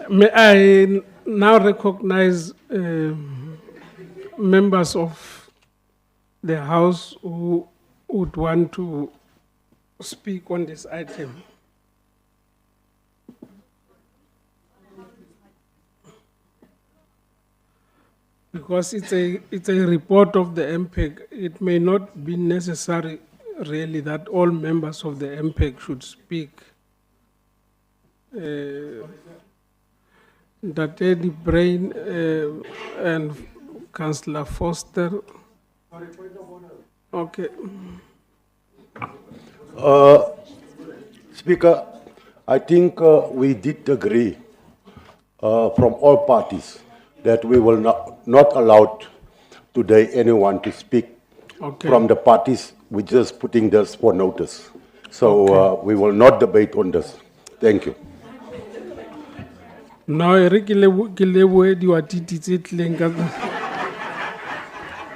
May I now recognize members of the House who would want to speak on this item? Because it's a report of the MPEG, it may not be necessary really that all members of the MPEG should speak. That Eddie Brain and Councillor Foster. Okay. Speaker, I think we did agree from all parties that we will not allow today anyone to speak from the parties. We're just putting this for notice. So we will not debate on this. Thank you. No, Eric, ke lebohe diwatiti tse tlileng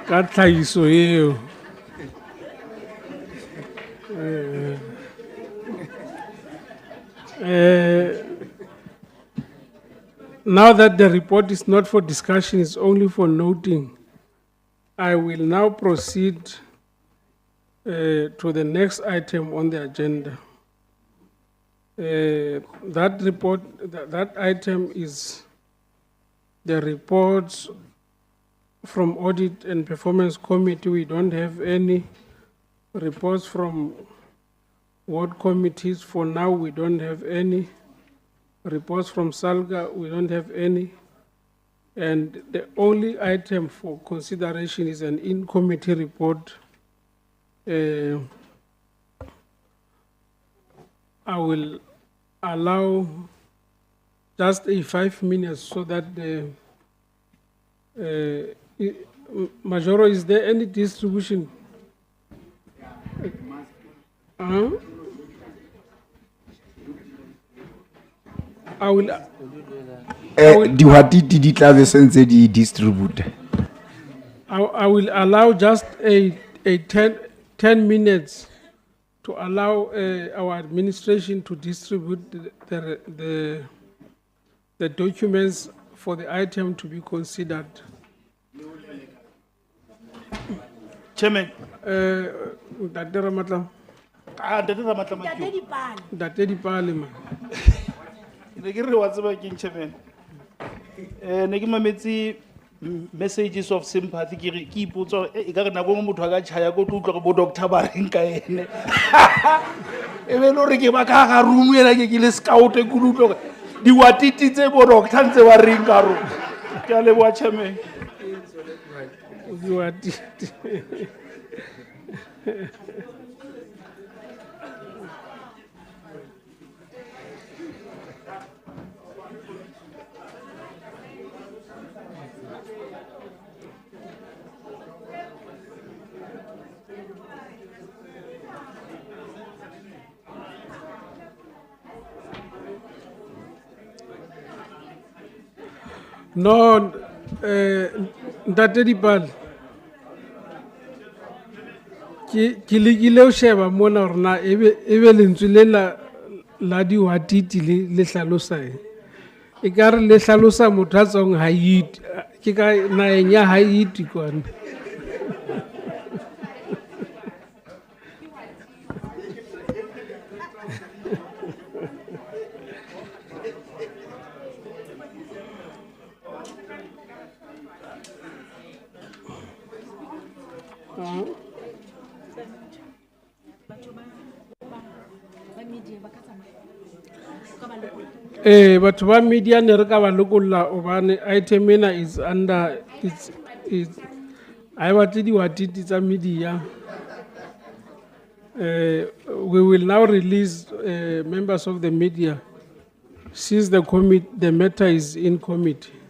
ka tlhahiso eo. Now that the report is not for discussion, it's only for noting, I will now proceed to the next item on the agenda. That report, that item is the reports from Audit and Performance Committee. We don't have any reports from ward committees. For now, we don't have any reports from Salga. We don't have any. And the only item for consideration is an in-committee report. I will allow just 5 minutes so that the Majoro, is there any distribution? I will allow just a 10 minutes to allow our administration to distribute the documents for the item to be considered. Chairman. Dr. Ramatlam. Dr. Dipale, man. Chairman. Messages of sympathy ke ipotsa e ka re nako mo motho a ka tshaya go tlotla go bo Dr. Bareng ka ene e be lo re ke ba ka ga room ena ke le scout e kulutlo di watiti tse bo doctor ntse ba reng ka ro ke a leboa chairman di watiti No, Ntate Dipale. Ke lekile o sheba mona hore na ebe lentswe le la diwatiti le hlalosa e ka re le hlalosa motho a tswang Haiti ke ka naheng ya Haiti kwana. Batho ba media ne re ka ba lokolla obane item ena is under it's I batle diwatiti tsa media. We will now release members of the media since the matter is in committee.